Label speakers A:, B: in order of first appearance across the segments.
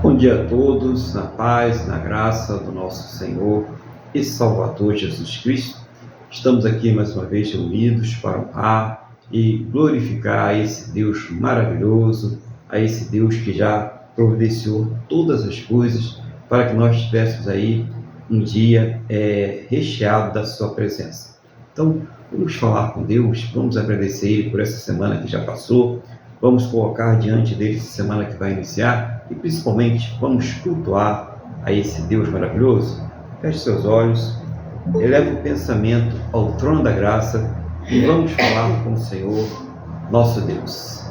A: Bom dia a todos, na paz, na graça do nosso Senhor e Salvador Jesus Cristo. Estamos aqui mais uma vez reunidos para honrar e glorificar a esse Deus maravilhoso, a esse Deus que já providenciou todas as coisas para que nós tivéssemos aí um dia recheado da sua presença. Então, vamos falar com Deus, vamos agradecer Ele por essa semana que já passou, vamos colocar diante dele essa semana que vai iniciar e principalmente vamos cultuar a esse Deus maravilhoso. Feche seus olhos, eleve o pensamento ao trono da graça e vamos falar com o Senhor, nosso Deus.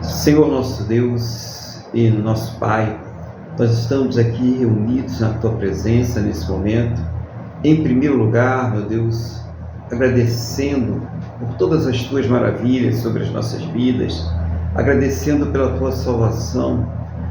A: Senhor, nosso Deus e nosso Pai, nós estamos aqui reunidos na Tua presença nesse momento. Em primeiro lugar, meu Deus, agradecendo por todas as Tuas maravilhas sobre as nossas vidas, agradecendo pela Tua salvação,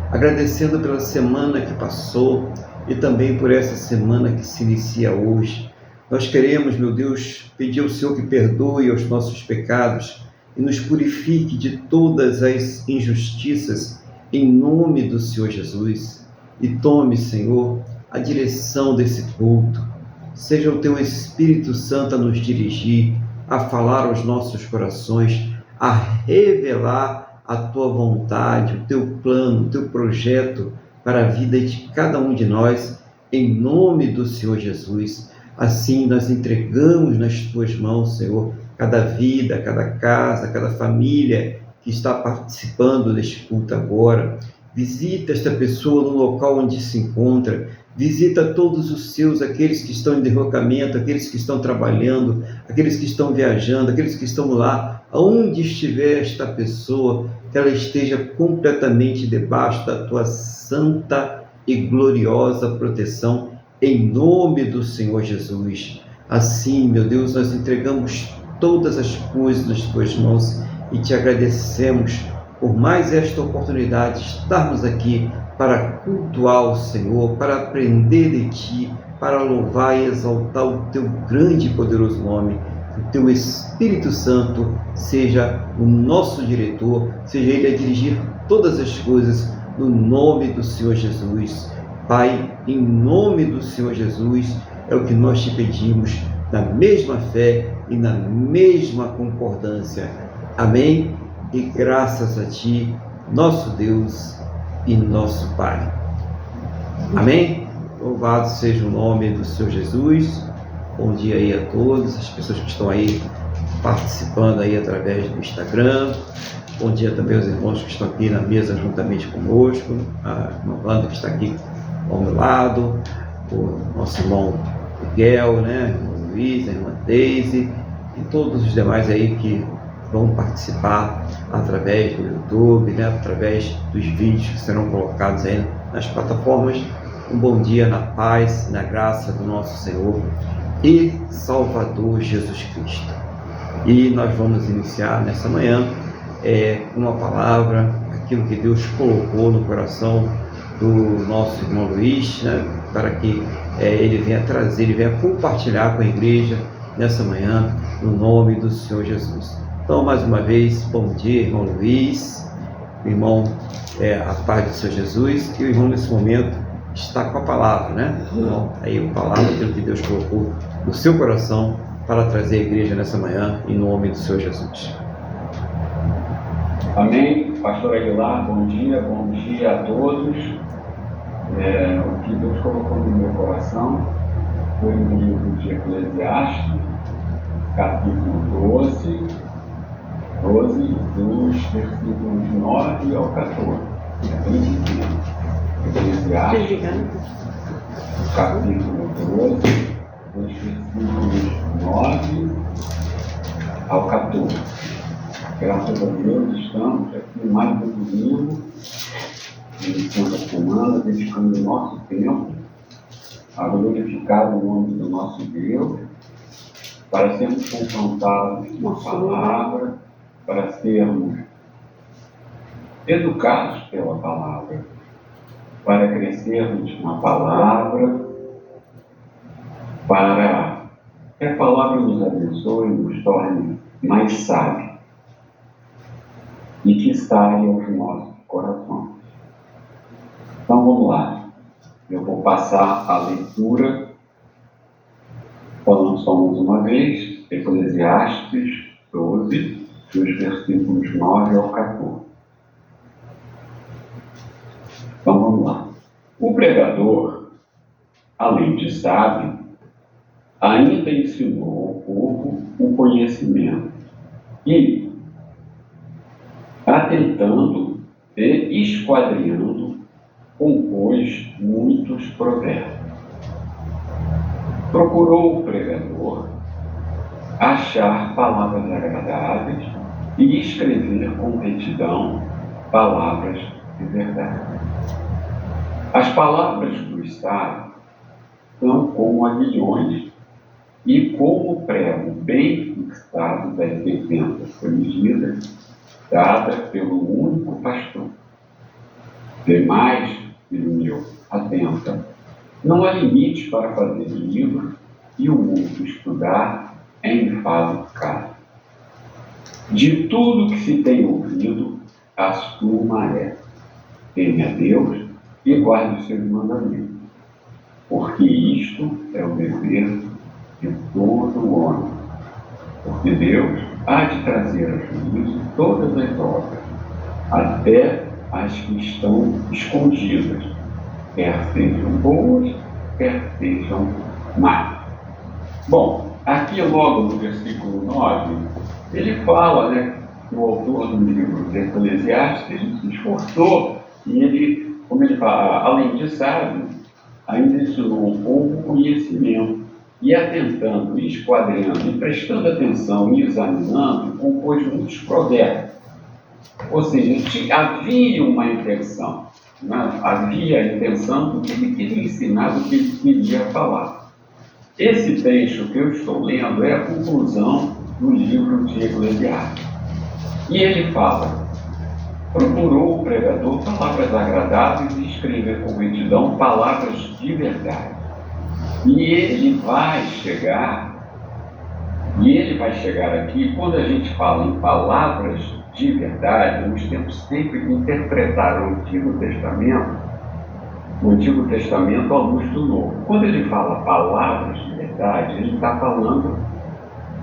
A: agradecendo pela semana que passou e também por essa semana que se inicia hoje. Nós queremos, meu Deus, pedir ao Senhor que perdoe os nossos pecados e nos purifique de todas as injustiças em nome do Senhor Jesus. E tome, Senhor, a direção desse culto. Seja o Teu Espírito Santo a nos dirigir, a falar aos nossos corações, a revelar a Tua vontade, o Teu plano, o Teu projeto para a vida de cada um de nós, em nome do Senhor Jesus. Assim nós entregamos nas Tuas mãos, Senhor, cada vida, cada casa, cada família que está participando deste culto agora. Visita esta pessoa no local onde se encontra, visita todos os seus, aqueles que estão em deslocamento, aqueles que estão trabalhando, aqueles que estão viajando, aqueles que estão lá, aonde estiver esta pessoa, que ela esteja completamente debaixo da Tua santa e gloriosa proteção, em nome do Senhor Jesus. Assim, meu Deus, nós entregamos todas as coisas nas Tuas mãos e Te agradecemos por mais esta oportunidade de estarmos aqui para cultuar o Senhor, para aprender de Ti, para louvar e exaltar o Teu grande e poderoso nome. Que o Teu Espírito Santo seja o nosso diretor, seja Ele a dirigir todas as coisas no nome do Senhor Jesus. Pai, em nome do Senhor Jesus, é o que nós Te pedimos, na mesma fé e na mesma concordância. Amém? E graças a Ti, nosso Deus e nosso Pai. Amém? Louvado seja o nome do Senhor Jesus. Bom dia aí a todos, as pessoas que estão aí participando aí através do Instagram. Bom dia também aos irmãos que estão aqui na mesa juntamente conosco, a irmã Wanda que está aqui ao meu lado, o nosso irmão Miguel, né? O irmão Luiz, a irmã Deise e todos os demais aí que vão participar através do YouTube, né? Através dos vídeos que serão colocados aí nas plataformas. Um bom dia na paz, na graça do nosso Senhor e Salvador Jesus Cristo. E nós vamos iniciar nessa manhã com uma palavra, aquilo que Deus colocou no coração do nosso irmão Luiz, né, para que ele venha trazer, ele venha compartilhar com a igreja nessa manhã, no nome do Senhor Jesus. Então, mais uma vez, bom dia, irmão Luiz, irmão, a paz do Senhor Jesus, e o irmão nesse momento está com a palavra, né? Então, aí a palavra, aquilo que Deus colocou no seu coração para trazer a igreja nessa manhã, em nome do Senhor Jesus.
B: Amém. Pastor Aguilar, bom dia a todos. O que Deus colocou no meu coração foi no livro de Eclesiastes, capítulo 12, dos versículos 9 ao 14. É bem pequeno. Eclesiastes, capítulo 12, dos versículos 9 ao 14. Graças a Deus, estamos aqui mais um domingo, iniciando a semana, dedicando o nosso tempo a glorificar o nome do nosso Deus, para sermos confrontados com a palavra, para sermos educados pela palavra, para crescermos na palavra, para que a palavra nos abençoe e nos torne mais sábios. e que saia aos nossos corações. Então vamos lá. Eu vou passar a leitura falando só mais uma vez, Eclesiastes 12, dos versículos 9 ao 14. Então vamos lá. O pregador, além de sábio, ainda ensinou ao povo o conhecimento e, atentando e esquadrinhando, compôs muitos provérbios. Procurou o pregador achar palavras agradáveis e escrever com retidão palavras de verdade. As palavras do sábio são como aguilhões e como prego bem fixado das sentenças corrigidas, dadas pelo único pastor. Demais, filho meu, atenta, não há limite para fazer livro e o mundo estudar em enfado caro. De tudo que se tem ouvido, a suma é: teme a Deus e guarde os seus mandamentos, porque isto é o dever de todo homem. Porque Deus há de trazer a juízo todas as obras, até as que estão escondidas, quer sejam boas, quer sejam más. Bom, aqui logo no versículo 9, ele fala, que o autor do livro de Eclesiastes se esforçou e ele, como ele fala, além de sábio, ainda ensinou um pouco conhecimento e atentando, esquadrando, e prestando atenção e examinando, compôs muitos provérbios. Ou seja, havia uma intenção, havia a intenção do que ele queria ensinar, do que ele queria falar. Esse trecho que eu estou lendo é a conclusão do livro de Eclesiastes. E ele fala: procurou o pregador palavras agradáveis e escrever com retidão palavras de verdade. E ele vai chegar aqui, quando a gente fala em palavras de verdade, nós temos sempre que interpretar o Antigo Testamento à luz do Novo. Quando ele fala palavras de verdade, ele está falando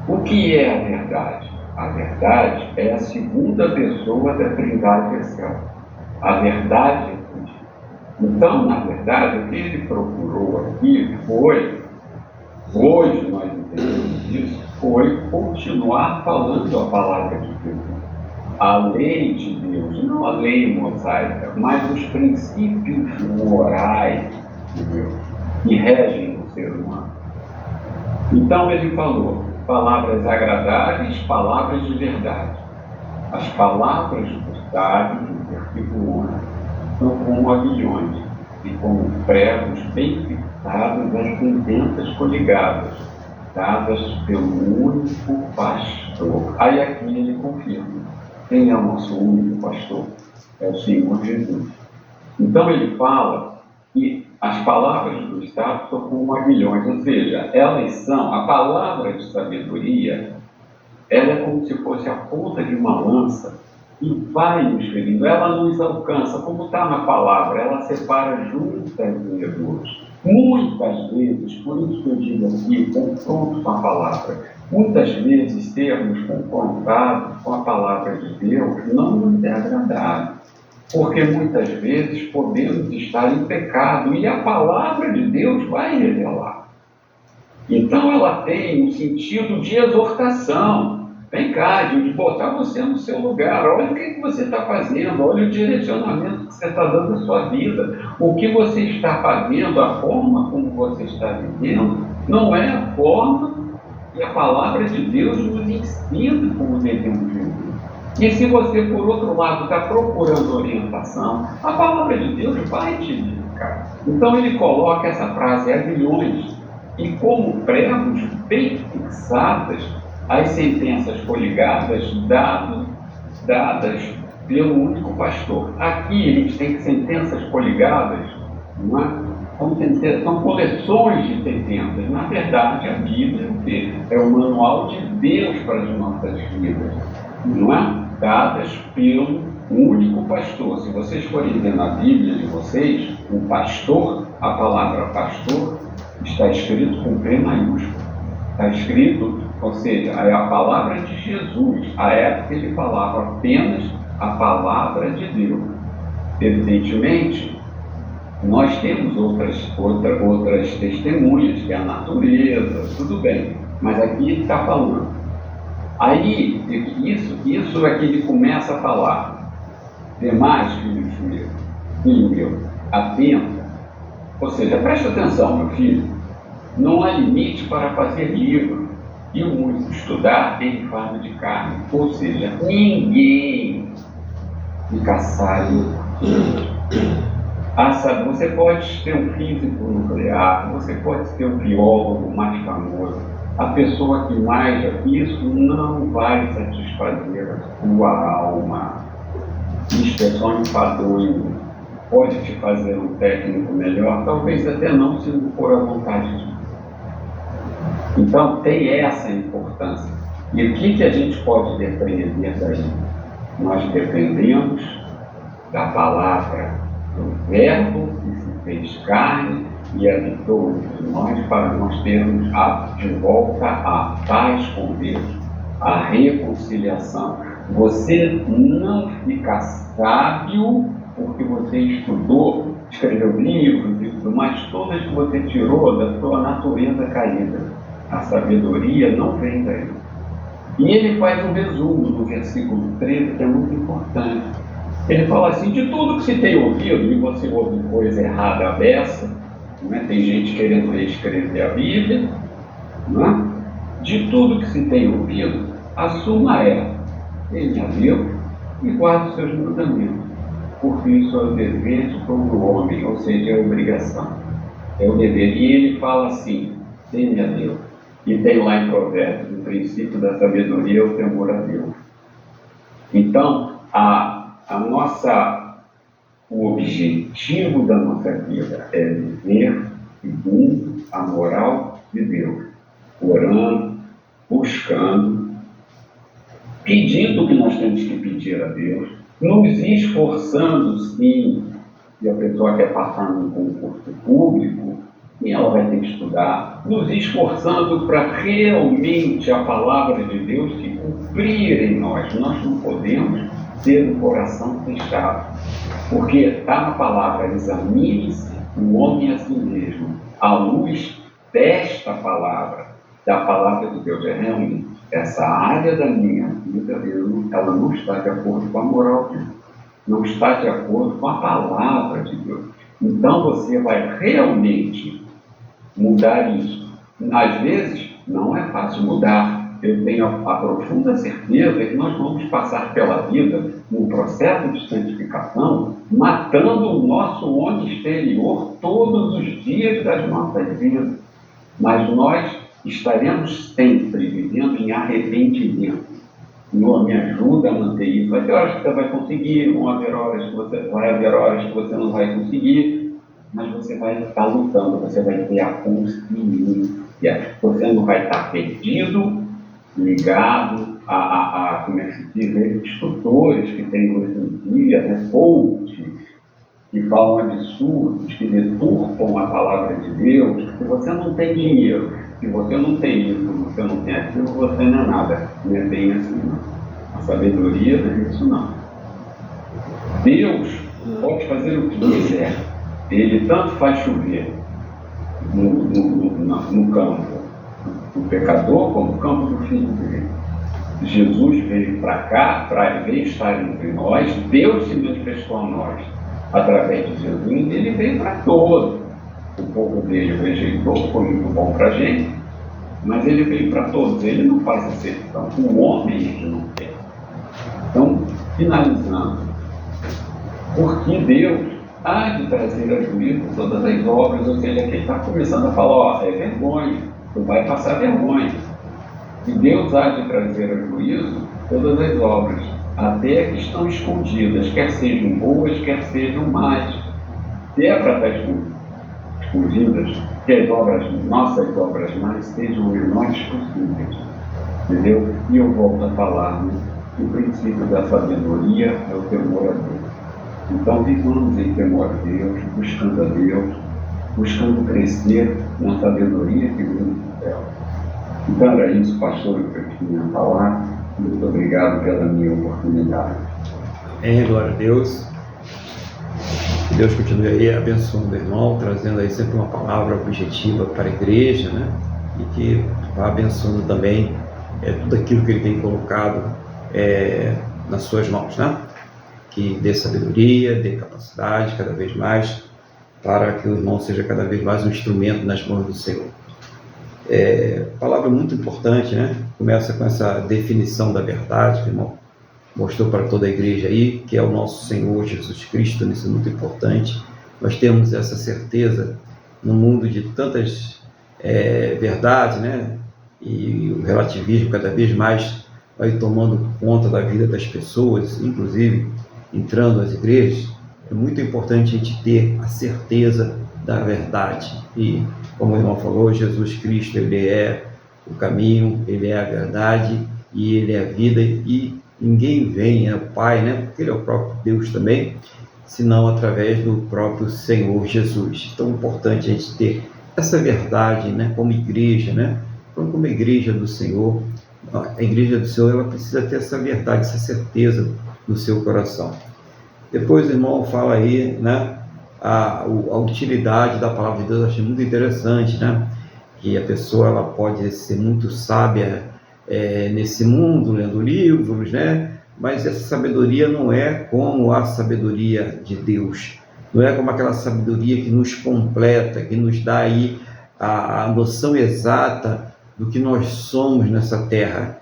B: o que é a verdade. A verdade é a segunda pessoa da Trindade Excel. A verdade é Deus. Então, na verdade, o que ele procurou aqui foi, hoje nós entendemos isso, foi continuar falando a palavra de Deus. A lei de Deus, não a lei mosaica, mas os princípios morais de Deus que regem o ser humano. Então ele falou palavras agradáveis, palavras de verdade. As palavras do sábio, no versículo 11, são como aguilhões e como pregos bem fixados às sentenças coligadas, dadas pelo único pastor. Aí aqui ele confirma: quem é o nosso único pastor? É o Senhor Jesus. Então ele fala que as palavras do sábio são como aguilhões, ou seja, elas são, a palavra de sabedoria, ela é como se fosse a ponta de uma lança e vai nos ferindo, ela nos alcança, como está na palavra, ela separa juntas vereadores. Muitas vezes, por isso que eu digo aqui, confronto com a palavra, muitas vezes sermos confrontados com a palavra de Deus não nos é agradável, porque muitas vezes podemos estar em pecado e a palavra de Deus vai revelar. Então ela tem um sentido de exortação. Vem cá, de botar você no seu lugar. Olha o que você está fazendo, olha o direcionamento que você está dando à sua vida. O que você está fazendo, a forma como você está vivendo, não é a forma que a palavra de Deus nos ensina como devemos viver. E se você, por outro lado, está procurando orientação, a palavra de Deus vai te indicar. Então ele coloca essa frase, aguilhões, e como pregos bem fixadas, as sentenças coligadas dadas pelo único pastor. Aqui a gente tem sentenças coligadas, não é? São coleções de sentenças. Na verdade, a Bíblia é o manual de Deus para as nossas vidas, não é? dadas pelo único pastor. Se vocês forem ver na Bíblia de vocês, o pastor, a palavra pastor, está escrito com P maiúsculo. Está escrito, ou seja, é a palavra de Jesus. À época ele falava apenas a palavra de Deus. Evidentemente, nós temos outras testemunhas, que é a natureza, tudo bem. Mas aqui ele está falando. Aí, isso é que ele começa a falar. Demais, filho meu, atenta. Ou seja, presta atenção, meu filho. Não há limite para fazer livro. E o muito estudar tem fardo de carne. Ou seja, ninguém fica sábio. Você pode ter um físico nuclear, você pode ter um biólogo mais famoso. A pessoa que mais isso não vai satisfazer a sua alma. Isto é só enfadonho. Pode te fazer um técnico melhor, talvez até não, se não for a vontade de Deus. Então tem essa importância. E o que a gente pode depreender daí? Nós dependemos da palavra, do verbo que se fez carne e habitou entre nós, para nós termos de volta a paz com Deus, a reconciliação. Você não fica sábio porque você estudou, escreveu livros e tudo mais, todas que você tirou da sua natureza caída. A sabedoria não vem daí. E ele faz um resumo no versículo 13, que é muito importante. Ele fala assim: de tudo que se tem ouvido, e você ouve coisa errada à beça, não é? Tem gente querendo reescrever a Bíblia, não é? De tudo que se tem ouvido, a suma é: teme a Deus e guarde os seus mandamentos, porque isso é o dever de todo homem, ou seja, é a obrigação, é o dever. E ele fala assim: teme a Deus. E tem lá em Provérbios: o princípio da sabedoria é o temor a Deus. Então, o objetivo da nossa vida é viver segundo a moral de Deus, orando, buscando, pedindo o que nós temos que pedir a Deus, nos esforçando, sim. Se a pessoa quer passar num concurso público, e ela vai ter que estudar, nos esforçando para realmente a palavra de Deus se cumprir em nós. Nós não podemos ter o coração fechado, porque está na palavra: examine-se o homem a si mesmo, à luz desta palavra, da palavra de Deus. É realmente essa área da minha vida, ela não está de acordo com a moral de Deus, não está de acordo com a palavra de Deus. Então você vai realmente mudar isso. Às vezes não é fácil mudar. Eu tenho a profunda certeza que nós vamos passar pela vida num processo de santificação, matando o nosso homem exterior todos os dias das nossas vidas. Mas nós estaremos sempre vivendo em arrependimento. Senhor, me ajuda a manter isso. Vai ter horas que você vai conseguir, vão haver horas que você não vai conseguir, mas você vai estar lutando, você vai ter a consciência. Você não vai estar perdido, ligado como é que se diz, instrutores que tem hoje em dia, coaches, que falam absurdos, que deturpam a palavra de Deus. Se você não tem dinheiro, se você não tem isso, você não tem aquilo, você não é nada. Não é bem assim, não. A sabedoria não é isso, não. Deus pode fazer o que quiser. Ele tanto faz chover no campo do pecador como no campo do filho dele. Jesus veio para cá, veio estar entre nós. Deus se manifestou a nós através de Jesus, e ele veio para todos. O povo dele o rejeitou, foi muito bom para a gente, mas ele veio para todos. Ele não faz exceção. O homem ele não quer. Então, finalizando, porque Deus há de trazer a juízo todas as obras, ou seja, que ele está começando a falar: é vergonha, tu vai passar vergonha. E Deus há de trazer a juízo todas as obras, até que estão escondidas, quer sejam boas, quer sejam más. Se é para estar escondidas, que as nossas obras más sejam menores possíveis. Entendeu? E eu volto a falar, né? o princípio da sabedoria é o temor a Deus. Então, vivamos em temor a Deus, buscando crescer na sabedoria que vem do céu. Então, era isso, pastor, que eu tinha a falar. Muito obrigado pela minha oportunidade.
A: Glória a Deus. Que Deus continue aí abençoando o irmão, trazendo aí sempre uma palavra objetiva para a igreja, né? E que vá abençoando também tudo aquilo que ele tem colocado nas suas mãos, né? Que dê sabedoria, dê capacidade cada vez mais, para que o irmão seja cada vez mais um instrumento nas mãos do Senhor. Palavra muito importante, né? Começa com essa definição da verdade que o irmão mostrou para toda a igreja aí, que é o nosso Senhor Jesus Cristo. Isso é muito importante. Nós temos essa certeza no mundo de tantas verdades, né? E o relativismo cada vez mais vai tomando conta da vida das pessoas, inclusive entrando nas igrejas. É muito importante a gente ter a certeza da verdade. E, como o irmão falou, Jesus Cristo, Ele é o caminho, Ele é a verdade e Ele é a vida. E ninguém vem ao Pai, né? Porque Ele é o próprio Deus também, senão através do próprio Senhor Jesus. Então, é importante a gente ter essa verdade, né? Como igreja, né? Então, como igreja do Senhor, a igreja do Senhor, ela precisa ter essa verdade, essa certeza no seu coração. Depois o irmão fala aí, né? A utilidade da palavra de Deus. Eu achei muito interessante, né? Que a pessoa ela pode ser muito sábia nesse mundo, lendo livros, né? Mas essa sabedoria não é como a sabedoria de Deus, não é como aquela sabedoria que nos completa, que nos dá aí a noção exata do que nós somos nessa terra,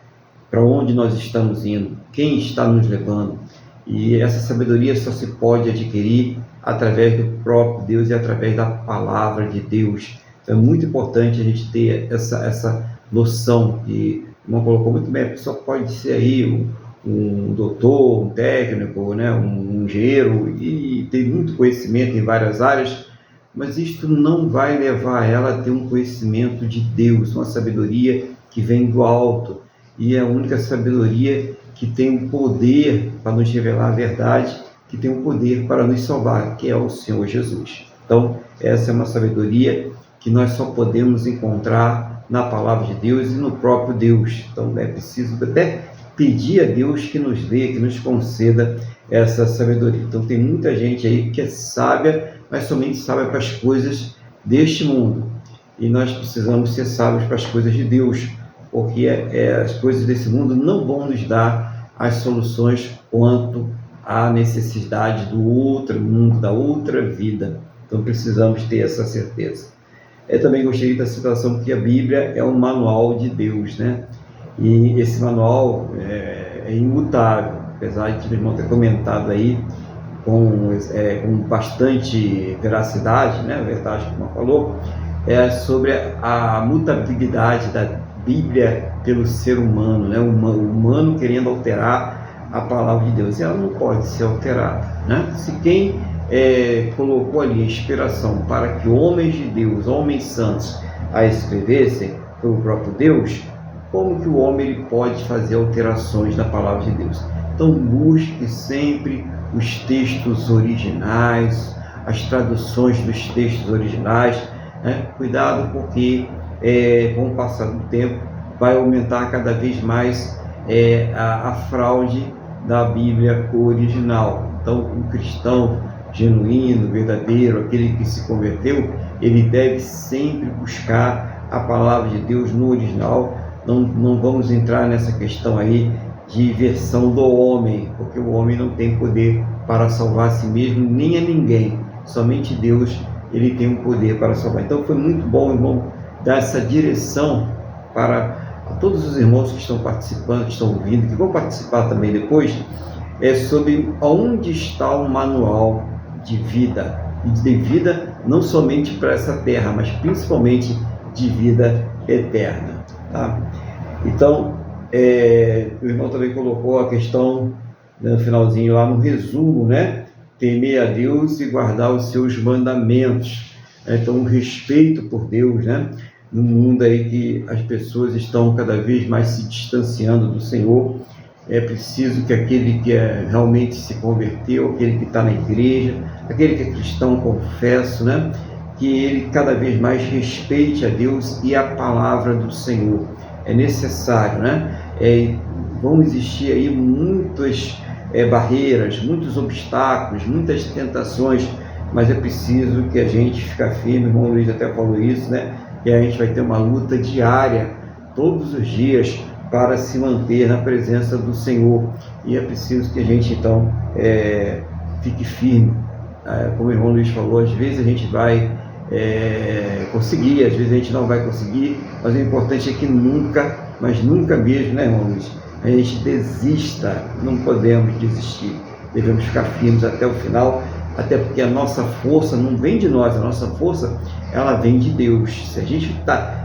A: para onde nós estamos indo, quem está nos levando. E essa sabedoria só se pode adquirir através do próprio Deus e através da palavra de Deus. Então é muito importante a gente ter essa noção que o irmão colocou muito bem. A pessoa pode ser aí um doutor, um técnico, né, um engenheiro, e ter muito conhecimento em várias áreas, mas isto não vai levar ela a ter um conhecimento de Deus, uma sabedoria que vem do alto, e é a única sabedoria que tem o poder para nos revelar a verdade, que tem o poder para nos salvar, que é o Senhor Jesus. Então, essa é uma sabedoria que nós só podemos encontrar na palavra de Deus e no próprio Deus. Então, é preciso até pedir a Deus que nos dê, que nos conceda essa sabedoria. Então, tem muita gente aí que é sábia, mas somente sábia para as coisas deste mundo. E nós precisamos ser sábios para as coisas de Deus, porque as coisas desse mundo não vão nos dar as soluções quanto à necessidade do outro mundo, da outra vida. Então precisamos ter essa certeza. Eu também gostei da citação que a Bíblia é um manual de Deus, né? E esse manual é imutável, apesar de o irmão ter comentado aí com bastante veracidade, né? A verdade que o irmão falou, sobre a mutabilidade da Bíblia pelo ser humano, né? O humano querendo alterar a palavra de Deus, e ela não pode ser alterada, né? Se quem colocou ali a inspiração para que homens de Deus, homens santos, a escrevessem, foi o próprio Deus, como que o homem ele pode fazer alterações na palavra de Deus? Então busque sempre os textos originais, as traduções dos textos originais, né? Cuidado, porque com o passar do tempo vai aumentar cada vez mais a fraude da Bíblia original. Então o cristão genuíno, verdadeiro, aquele que se converteu, ele deve sempre buscar a palavra de Deus no original. Não vamos entrar nessa questão aí de versão do homem, porque o homem não tem poder para salvar a si mesmo, nem a ninguém. Somente Deus, ele tem o poder para salvar. Então foi muito bom, irmão, dar essa direção para todos os irmãos que estão participando, que estão ouvindo, que vão participar também depois, sobre onde está o manual de vida, e de vida não somente para essa terra, mas principalmente de vida eterna, tá? Então, o irmão também colocou a questão no finalzinho lá no resumo, né? Temer a Deus e guardar os seus mandamentos. Então, o respeito por Deus, né? No mundo aí que as pessoas estão cada vez mais se distanciando do Senhor, É preciso que aquele que realmente se converteu, aquele que está na igreja, aquele que é cristão confesso, né? Que ele cada vez mais respeite a Deus e a palavra do Senhor. É necessário, né? Vão existir aí muitas barreiras, muitos obstáculos, muitas tentações, mas é preciso que a gente fique firme. O irmão Luiz até falou isso, né? Que a gente vai ter uma luta diária, todos os dias, para se manter na presença do Senhor. E é preciso que a gente, então, fique firme. Como o irmão Luiz falou, às vezes a gente vai conseguir, às vezes a gente não vai conseguir, mas o importante é que nunca, mas nunca mesmo, né, irmão Luiz, a gente desista. Não podemos desistir, devemos ficar firmes até o final, até porque a nossa força não vem de nós, a nossa força, ela vem de Deus. Se a gente está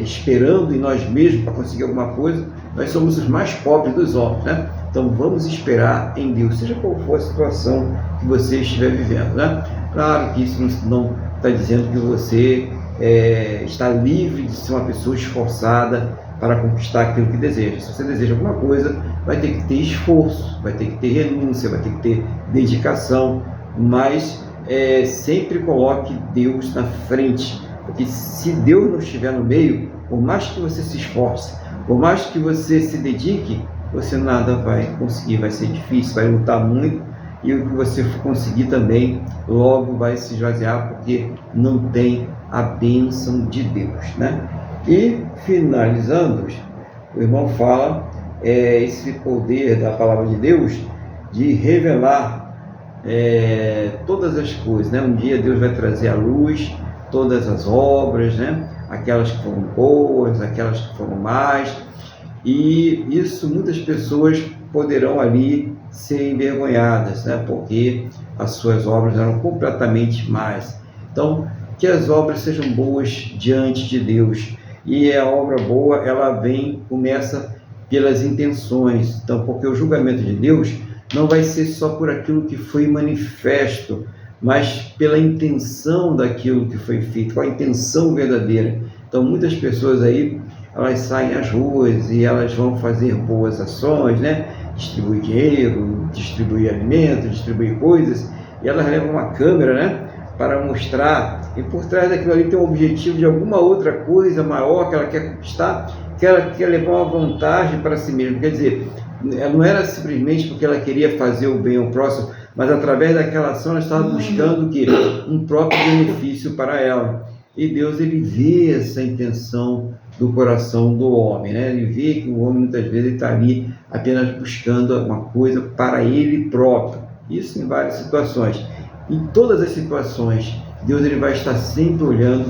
A: esperando em nós mesmos para conseguir alguma coisa, nós somos os mais pobres dos homens, né? Então vamos esperar em Deus, seja qual for a situação que você estiver vivendo, né? Claro que isso não está dizendo que você está livre de ser uma pessoa esforçada para conquistar aquilo que deseja. Se você deseja alguma coisa, vai ter que ter esforço, vai ter que ter renúncia, vai ter que ter dedicação, mas sempre coloque Deus na frente, porque se Deus não estiver no meio, por mais que você se esforce, por mais que você se dedique, você nada vai conseguir, vai ser difícil, vai lutar muito, e o que você conseguir também logo vai se esvaziar, porque não tem a bênção de Deus, né? E finalizando, o irmão fala esse poder da palavra de Deus de revelar todas as coisas, né? Um dia Deus vai trazer à luz todas as obras, né? Aquelas que foram boas, aquelas que foram más, e isso muitas pessoas poderão ali ser envergonhadas, né? Porque as suas obras eram completamente más. Então, que as obras sejam boas diante de Deus, e a obra boa, ela começa pelas intenções. Então, porque o julgamento de Deus não vai ser só por aquilo que foi manifesto, mas pela intenção daquilo que foi feito, com a intenção verdadeira. Então, muitas pessoas aí, elas saem às ruas e elas vão fazer boas ações, né? Distribuir dinheiro, distribuir alimentos, distribuir coisas, e elas levam uma câmera, né? Para mostrar, e por trás daquilo ali tem um objetivo de alguma outra coisa maior que ela quer conquistar, que ela quer levar uma vantagem para si mesma. Quer dizer, não era simplesmente porque ela queria fazer o bem ao próximo, mas através daquela ação ela estava buscando um próprio benefício para ela. E Deus, ele vê essa intenção do coração do homem, né? Ele vê que o homem muitas vezes está ali apenas buscando uma coisa para ele próprio. Isso em várias situações. Em todas as situações, Deus, ele vai estar sempre olhando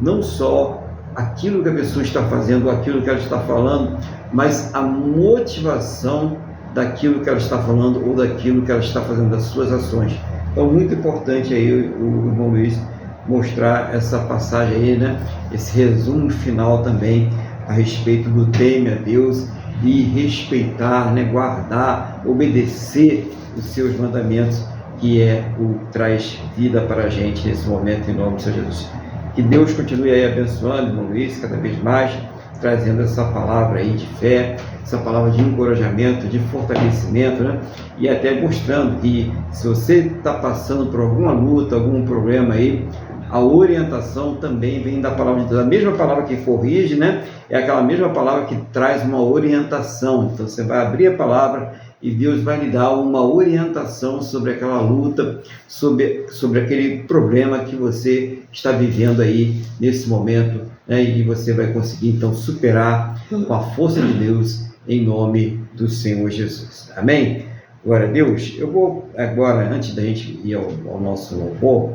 A: não só aquilo que a pessoa está fazendo, aquilo que ela está falando, mas a motivação daquilo que ela está falando ou daquilo que ela está fazendo, das suas ações. Então, muito importante aí o irmão Luiz mostrar essa passagem aí, né? Esse resumo final também a respeito do teme a Deus e respeitar, né? Guardar, obedecer os seus mandamentos, que o que traz vida para a gente nesse momento, em nome de Jesus. Que Deus continue aí abençoando, irmão Luiz, cada vez mais, trazendo essa palavra aí de fé, essa palavra de encorajamento, de fortalecimento, né? E até mostrando que se você está passando por alguma luta, algum problema aí, a orientação também vem da palavra de Deus. A mesma palavra que corrige, né? É aquela mesma palavra que traz uma orientação. Então você vai abrir a palavra e Deus vai lhe dar uma orientação sobre aquela luta, sobre aquele problema que você está vivendo aí nesse momento, né? E você vai conseguir então superar com a força de Deus, em nome do Senhor Jesus. Amém? Glória a Deus. Eu vou agora, antes da gente ir ao nosso louvor,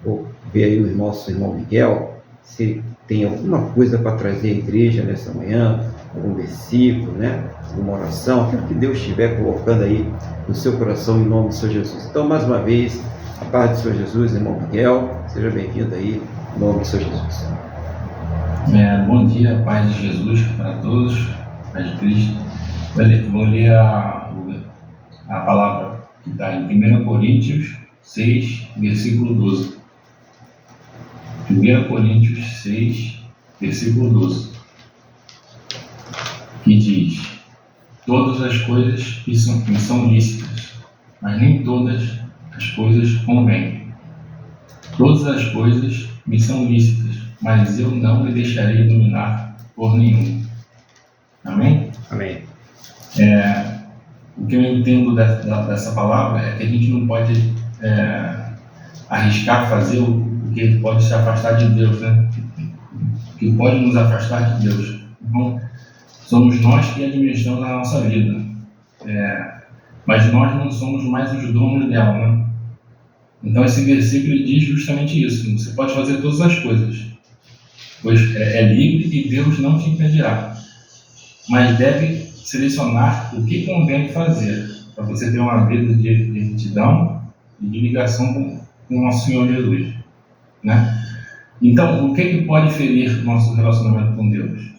A: vou ver aí o nosso irmão Miguel, se tem alguma coisa para trazer à igreja nessa manhã, algum versículo, né? Alguma oração, aquilo que Deus estiver colocando aí no seu coração, em nome do Senhor Jesus. Então, mais uma vez, a paz do Senhor Jesus, irmão Miguel, seja bem-vindo aí, em nome do Senhor Jesus.
C: Bom dia, paz de Jesus para todos, paz de Cristo. Vou ler a palavra que está em 1 Coríntios 6, versículo 12. 1 Coríntios 6, versículo 12, que diz: todas as coisas me são lícitas, mas nem todas as coisas convêm. Todas as coisas me são lícitas, mas eu não me deixarei dominar por nenhum. Amém?
A: Amém.
C: O que eu entendo dessa palavra é que a gente não pode arriscar fazer o que pode se afastar de Deus, né? O que pode nos afastar de Deus. Então, somos nós que administramos a nossa vida. Mas nós não somos mais os donos dela, né? Então esse versículo diz justamente isso. Você pode fazer todas as coisas, pois é livre e Deus não te impedirá. Mas deve selecionar o que convém fazer, para você ter uma vida de retidão e de ligação com o nosso Senhor Jesus, né? Então, o que pode ferir nosso relacionamento com Deus?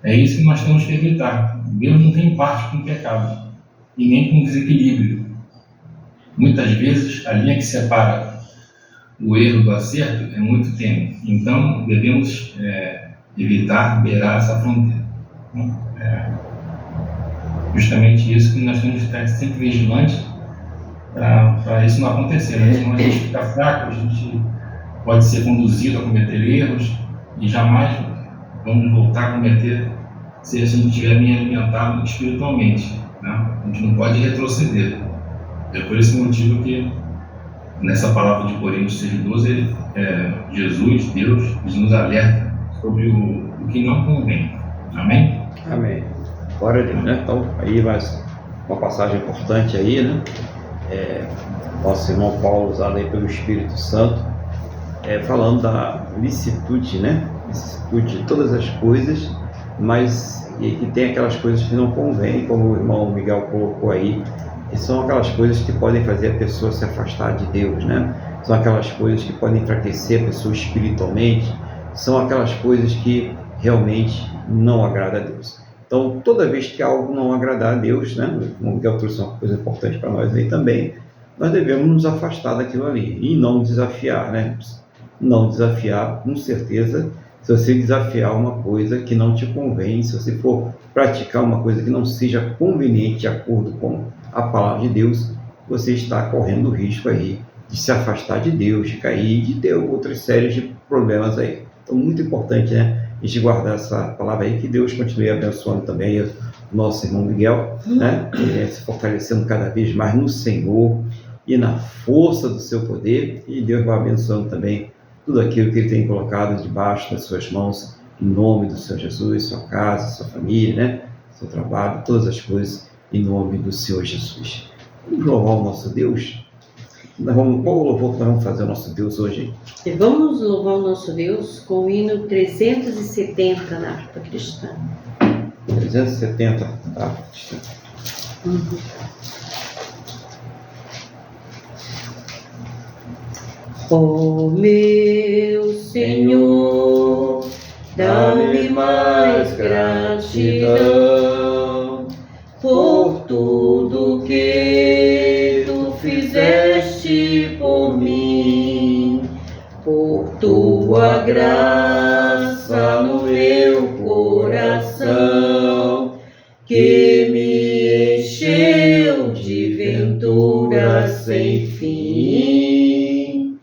C: É isso que nós temos que evitar. Deus não tem parte com o pecado e nem com o desequilíbrio. Muitas vezes, a linha que separa o erro do acerto é muito tênue. Então, devemos evitar beirar essa fronteira. Justamente isso que nós temos que estar sempre vigilantes para isso não acontecer, né? Senão a gente fica fraco, a gente pode ser conduzido a cometer erros e jamais vamos voltar a cometer se a gente estiver bem alimentado espiritualmente, né? A gente não pode retroceder. É por esse motivo que nessa palavra de Coríntios 6:12 Jesus, Deus, nos alerta sobre o que não convém. Amém?
A: Amém. Glória a Deus, né? Então, aí mais uma passagem importante aí, né? Nosso irmão Paulo, usado aí pelo Espírito Santo, falando da licitude, né? Licitude de todas as coisas, mas e tem aquelas coisas que não convêm, como o irmão Miguel colocou aí, que são aquelas coisas que podem fazer a pessoa se afastar de Deus, né? São aquelas coisas que podem enfraquecer a pessoa espiritualmente, são aquelas coisas que realmente não agradam a Deus. Então, toda vez que algo não agradar a Deus, né? O Miguel trouxe uma coisa importante para nós aí também, nós devemos nos afastar daquilo ali e não desafiar, né? Não desafiar, com certeza. Se você desafiar uma coisa que não te convém, se você for praticar uma coisa que não seja conveniente de acordo com a palavra de Deus, você está correndo o risco aí de se afastar de Deus, de cair, de ter outras séries de problemas aí. Então, muito importante, né? A gente guardar essa palavra aí, que Deus continue abençoando também o nosso irmão Miguel, né? Se fortalecendo cada vez mais no Senhor e na força do seu poder, e Deus vai abençoando também tudo aquilo que Ele tem colocado debaixo das suas mãos, em nome do Senhor Jesus, sua casa, sua família, né? Seu trabalho, todas as coisas, em nome do Senhor Jesus. Vamos louvar o nosso Deus? Qual louvor que nós vamos fazer ao nosso Deus hoje?
D: E vamos louvar o nosso Deus com o hino 370 na harpa cristã.
A: 370 da harpa cristã.
D: Oh meu Senhor, dá-me mais gratidão por tudo que Tu fizeste por mim, por Tua graça no meu coração, que me encheu de venturas sem fim.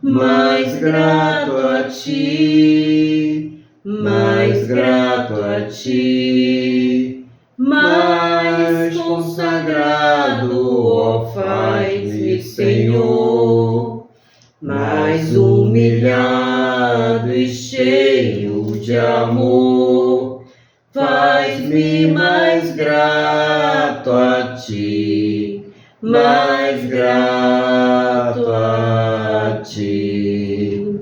D: Mais grato a Ti, mais grato a Ti, mais consagrado, ó, faz-me, Senhor, mais humilhado e cheio de amor, faz-me mais grato a Ti, mais grato a Ti.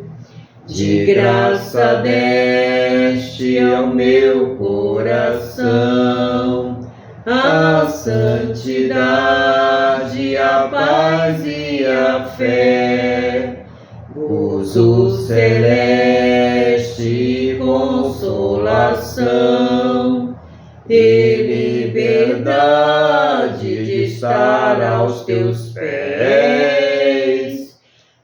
D: De graça deste ao meu coração a santidade, a paz e a fé, gozo celeste, consolação e liberdade de estar aos Teus pés.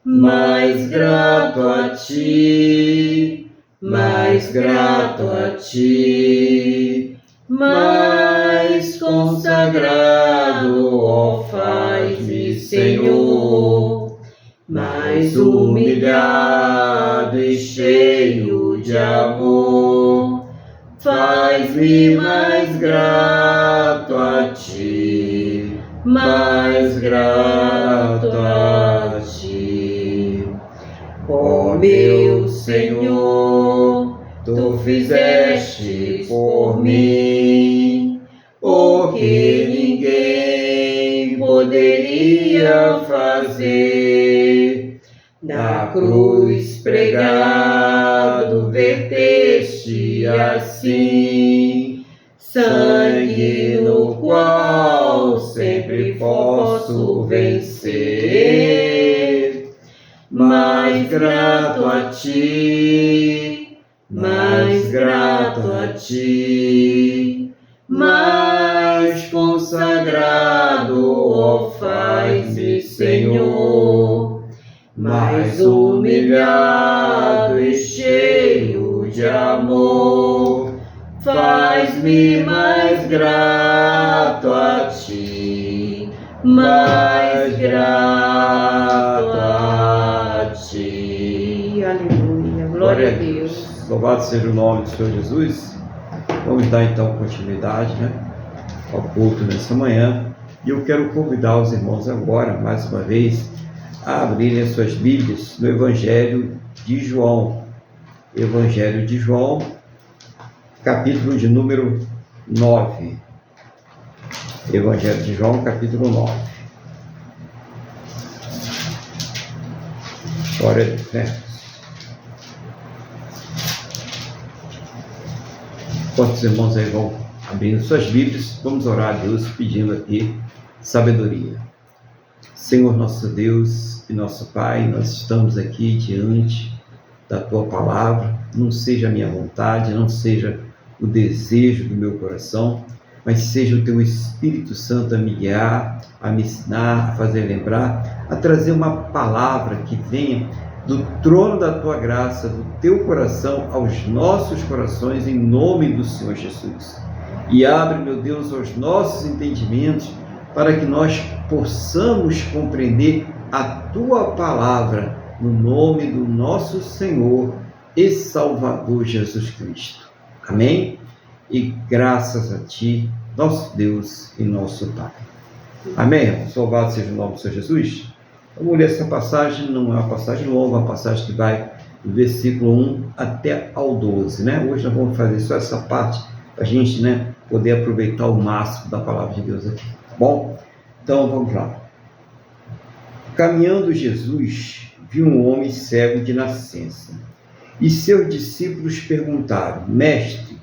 D: Mais grato a Ti, mais grato a Ti, mais
A: consagrado, ó, faz-me, Senhor, mais humilhado e cheio de amor. Faz-me mais grato a ti, mais grato a ti. Ó meu Senhor, tu fizeste por mim o que ninguém poderia fazer. Na cruz pregado, verteste assim sangue no qual sempre posso vencer. Mais grato a ti, mais grato a ti, mais consagrado, ó, faz-me, Senhor, mais humilhado e cheio de amor. Faz-me mais grato a ti, mais grato a ti. Aleluia, glória a Deus. Louvado seja o nome do Senhor Jesus. Vamos dar então continuidade, ao culto nessa manhã. E eu quero convidar os irmãos agora, mais uma vez, a abrirem as suas Bíblias no Evangelho de João. Evangelho de João, capítulo de número 9. Evangelho de João, capítulo 9. Glória a Deus, Quantos irmãos aí vão abrindo suas Bíblias, vamos orar a Deus pedindo aqui sabedoria. Senhor nosso Deus e nosso Pai, nós estamos aqui diante da Tua Palavra. Não seja a minha vontade, não seja o desejo do meu coração, mas seja o Teu Espírito Santo a me guiar, a me ensinar, a fazer lembrar, a trazer uma palavra que venha do trono da Tua graça, do Teu coração aos nossos corações, em nome do Senhor Jesus. E abre, meu Deus, os nossos entendimentos para que nós possamos compreender a Tua palavra no nome do nosso Senhor e Salvador Jesus Cristo. Amém? E graças a Ti, nosso Deus e nosso Pai. Amém? Louvado seja o nome do Senhor Jesus. Vamos ler essa passagem, não é uma passagem longa, é uma passagem que vai do versículo 1 até ao 12, Hoje nós vamos fazer só essa parte para a gente, poder aproveitar o máximo da palavra de Deus aqui. Bom, então vamos lá. Caminhando Jesus, viu um homem cego de nascença. E seus discípulos perguntaram: Mestre,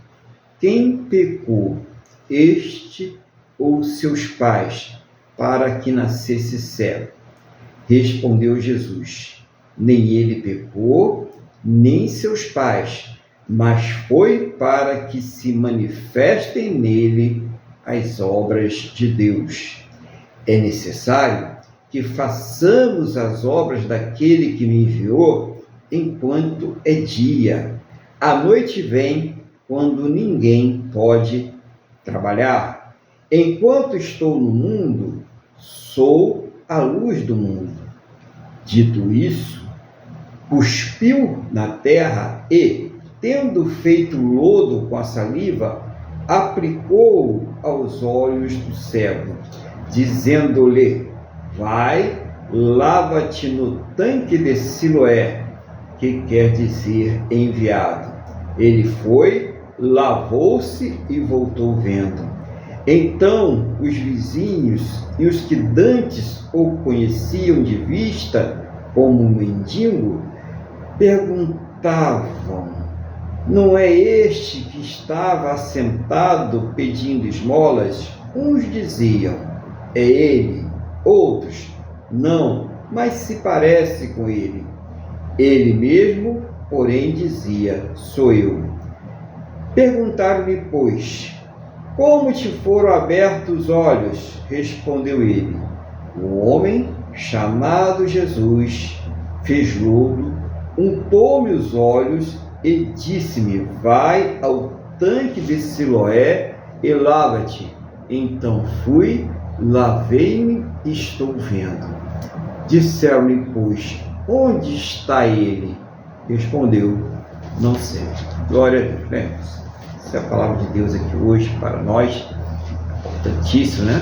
A: quem pecou, este ou seus pais, para que nascesse cego? Respondeu Jesus: Nem ele pecou, nem seus pais, mas foi para que se manifestem nele as obras de Deus. É necessário que façamos as obras daquele que me enviou enquanto é dia. A noite vem quando ninguém pode trabalhar. Enquanto estou no mundo, sou a luz do mundo. Dito isso, cuspiu na terra e, tendo feito lodo com a saliva, aplicou aos olhos do cego, dizendo-lhe: Vai, lava-te no tanque de Siloé, que quer dizer enviado. Ele foi, lavou-se e voltou vendo. Então os vizinhos e os que dantes o conheciam de vista como um mendigo perguntavam: Não é este que estava assentado pedindo esmolas? Uns diziam: É ele. Outros: Não, mas se parece com ele. Ele mesmo, porém, dizia: Sou eu. Perguntaram-lhe, pois: Como te foram abertos os olhos? Respondeu ele: O homem chamado Jesus fez lodo, untou-me os olhos e disse-me: Vai ao tanque de Siloé e lava-te. Então fui, lavei-me e estou vendo. Disseram-lhe, pois, onde está ele? Respondeu, não sei. Glória a Deus, né? Essa é a palavra de Deus aqui hoje para nós, importantíssimo, né?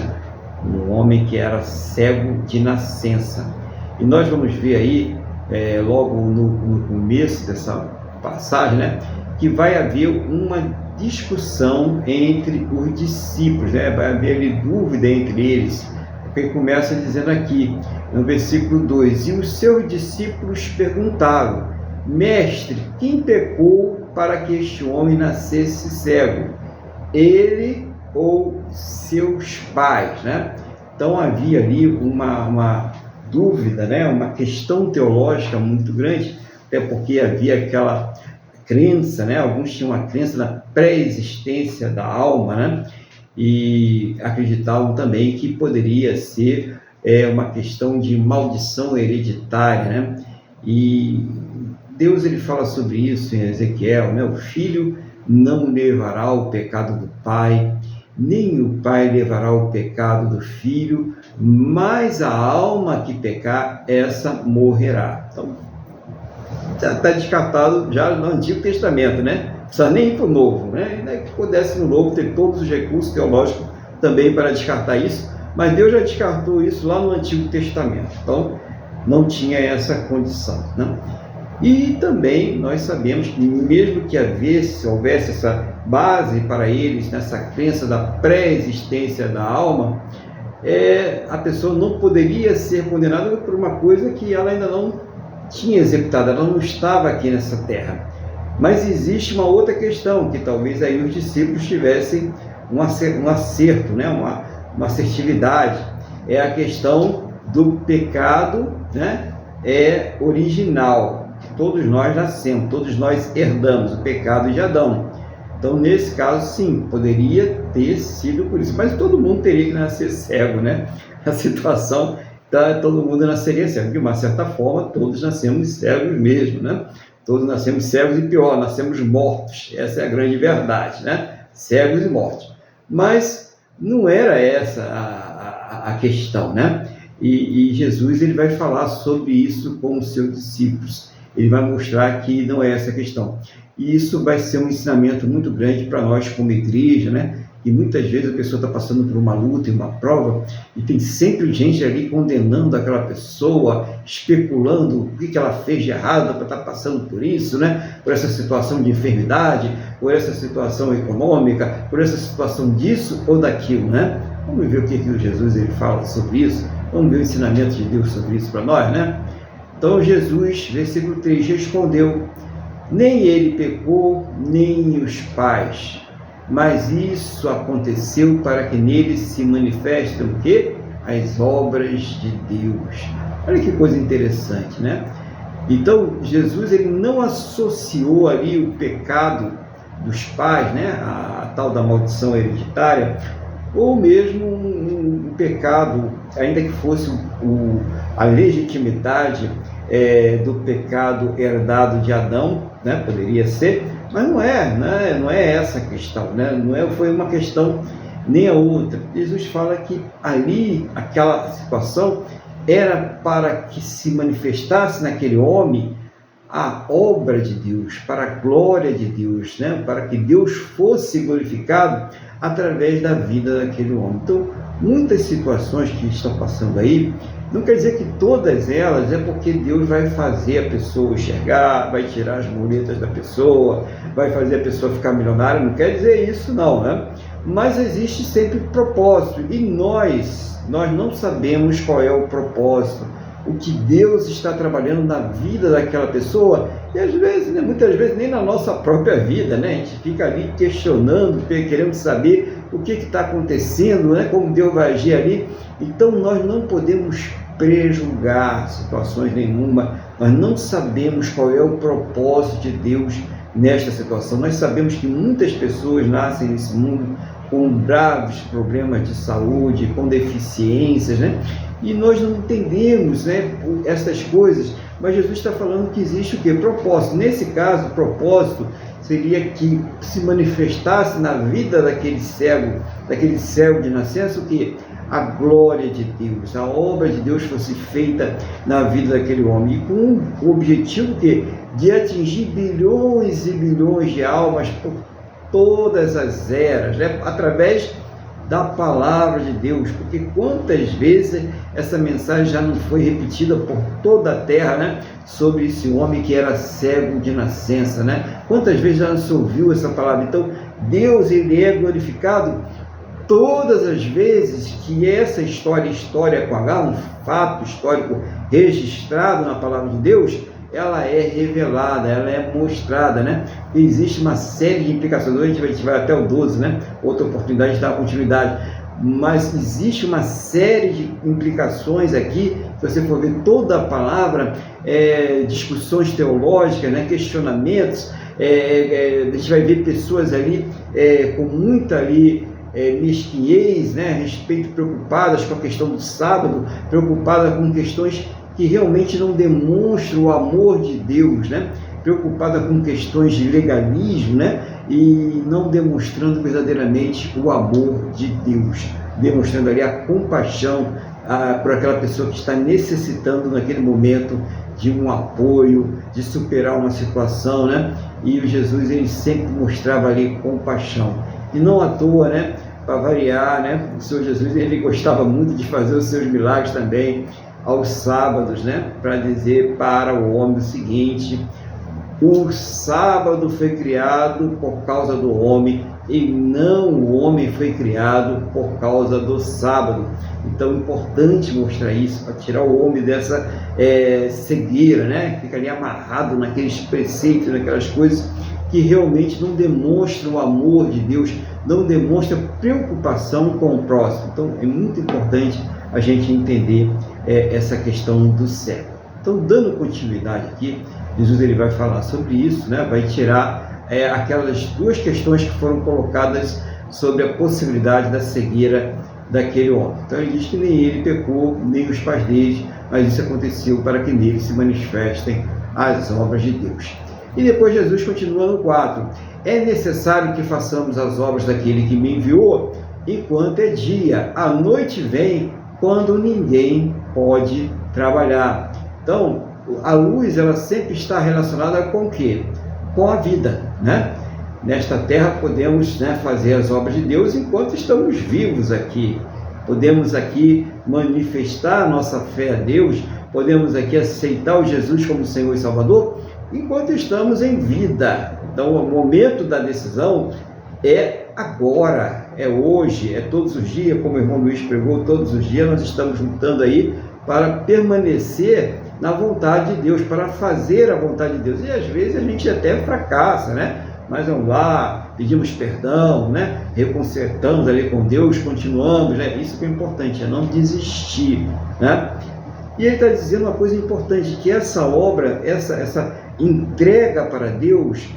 A: Um homem que era cego de nascença. E nós vamos ver aí, logo no começo dessa passagem, né? Que vai haver uma discussão entre os discípulos, né? Vai haver ali dúvida entre eles. Porque começa dizendo aqui, no versículo 2, e os seus discípulos perguntaram, mestre, quem pecou para que este homem nascesse cego? Ele ou seus pais, né? Então havia ali uma dúvida, né? Uma questão teológica muito grande, até porque havia aquela crença, né? Alguns tinham a crença na pré-existência da alma, né? E acreditavam também que poderia ser uma questão de maldição hereditária, né? E Deus ele fala sobre isso em Ezequiel, né? O filho não levará o pecado do pai, nem o pai levará o pecado do filho, mas a alma que pecar, essa morrerá. Então, está descartado já no Antigo Testamento, né? Não precisa nem ir para o Novo, né? Ainda que pudesse no Novo ter todos os recursos teológicos também para descartar isso, mas Deus já descartou isso lá no Antigo Testamento. Então, não tinha essa condição, né? E também nós sabemos que mesmo que houvesse essa base para eles, nessa crença da pré-existência da alma, a pessoa não poderia ser condenada por uma coisa que ela ainda não tinha executado, ela não estava aqui nessa terra. Mas existe uma outra questão, que talvez aí os discípulos tivessem um acerto, né? uma assertividade, é a questão do pecado, né? Original. Todos nós nascemos, todos nós herdamos o pecado de Adão. Então, nesse caso, sim, poderia ter sido por isso. Mas todo mundo teria que nascer cego, né? A situação, todo mundo nasceria cego. De uma certa forma, todos nascemos cegos mesmo, né? Todos nascemos cegos e pior, nascemos mortos. Essa é a grande verdade, né? Cegos e mortos. Mas não era essa a questão, né? E Jesus ele vai falar sobre isso com os seus discípulos. Ele vai mostrar que não é essa a questão. E isso vai ser um ensinamento muito grande para nós como igreja, né? E muitas vezes a pessoa está passando por uma luta e uma prova e tem sempre gente ali condenando aquela pessoa, especulando o que ela fez de errado para estar passando por isso, né? Por essa situação de enfermidade, por essa situação econômica, por essa situação disso ou daquilo, né? Vamos ver o que o Jesus ele fala sobre isso. Vamos ver o ensinamento de Deus sobre isso para nós, né? Então Jesus, versículo 3, respondeu, nem ele pecou, nem os pais, mas isso aconteceu para que nele se manifestem o quê? As obras de Deus. Olha que coisa interessante, né? Então, Jesus ele não associou ali o pecado dos pais, né? A tal da maldição hereditária, ou mesmo um pecado, ainda que fosse a legitimidade do pecado herdado de Adão, né? Poderia ser, mas não é essa a questão, né? Foi uma questão nem a outra. Jesus fala que ali, aquela situação, era para que se manifestasse naquele homem a obra de Deus, para a glória de Deus, né? Para que Deus fosse glorificado através da vida daquele homem. Então, muitas situações que estão passando aí, não quer dizer que todas elas é porque Deus vai fazer a pessoa enxergar, vai tirar as muletas da pessoa, vai fazer a pessoa ficar milionária, não quer dizer isso não, né? Mas existe sempre propósito, e nós não sabemos qual é o propósito, o que Deus está trabalhando na vida daquela pessoa, e às vezes, né, muitas vezes nem na nossa própria vida, né? A gente fica ali questionando, querendo saber o que está acontecendo, né? Como Deus vai agir ali. Então nós não podemos prejulgar situações nenhuma, nós não sabemos qual é o propósito de Deus nesta situação. Nós sabemos que muitas pessoas nascem nesse mundo com graves problemas de saúde, com deficiências, né? E nós não entendemos, né, essas coisas, mas Jesus está falando que existe o quê? Propósito. Nesse caso, propósito seria que se manifestasse na vida daquele cego de nascença, o que? A glória de Deus, a obra de Deus fosse feita na vida daquele homem, e com o objetivo de atingir bilhões e bilhões de almas por todas as eras, né? Através da palavra de Deus, porque quantas vezes essa mensagem já não foi repetida por toda a terra, né? Sobre esse homem que era cego de nascença, né? Quantas vezes já não se ouviu essa palavra? Então, Deus, ele é glorificado todas as vezes que essa história com H, um fato histórico registrado na palavra de Deus, ela é revelada, ela é mostrada, né? E existe uma série de implicações. Hoje a gente vai até o 12, né? Outra oportunidade de dar continuidade. Mas existe uma série de implicações aqui, se você for ver toda a palavra, discussões teológicas, né? Questionamentos, a gente vai ver pessoas ali com muita ali mesquinhez, né? A respeito, preocupadas com a questão do sábado, preocupadas com questões que realmente não demonstram o amor de Deus, né? Preocupada com questões de legalismo, né? E não demonstrando verdadeiramente o amor de Deus, demonstrando ali a compaixão por aquela pessoa que está necessitando naquele momento de um apoio, de superar uma situação, né? E o Jesus, ele sempre mostrava ali compaixão. E não à toa, né? Para variar, né? O Senhor Jesus, ele gostava muito de fazer os seus milagres também aos sábados, né? Para dizer para o homem o seguinte: o sábado foi criado por causa do homem e não o homem foi criado por causa do sábado. Então é importante mostrar isso, para tirar o homem dessa cegueira, né? Fica ali amarrado naqueles preceitos, naquelas coisas que realmente não demonstram o amor de Deus, não demonstram preocupação com o próximo. Então é muito importante a gente entender essa questão do cego. Então, dando continuidade aqui, Jesus, ele vai falar sobre isso, né? Vai tirar aquelas duas questões que foram colocadas sobre a possibilidade da cegueira daquele homem. Então ele diz que nem ele pecou, nem os pais dele, mas isso aconteceu para que nele se manifestem as obras de Deus. E depois Jesus continua no 4. É necessário que façamos as obras daquele que me enviou enquanto é dia. A noite vem quando ninguém pode trabalhar. Então, a luz, ela sempre está relacionada com o quê? Com a vida, né? Nesta terra podemos, né, fazer as obras de Deus enquanto estamos vivos aqui. Podemos aqui manifestar a nossa fé a Deus, podemos aqui aceitar o Jesus como Senhor e Salvador enquanto estamos em vida. Então, o momento da decisão é agora, é hoje, é todos os dias, como o irmão Luiz pregou, todos os dias nós estamos lutando aí para permanecer na vontade de Deus, para fazer a vontade de Deus. E às vezes a gente até fracassa, né? Mas vamos lá, pedimos perdão, né? Reconsertamos ali com Deus, continuamos, né? Isso que é importante, é não desistir, né? E ele está dizendo uma coisa importante, que essa obra, essa entrega para Deus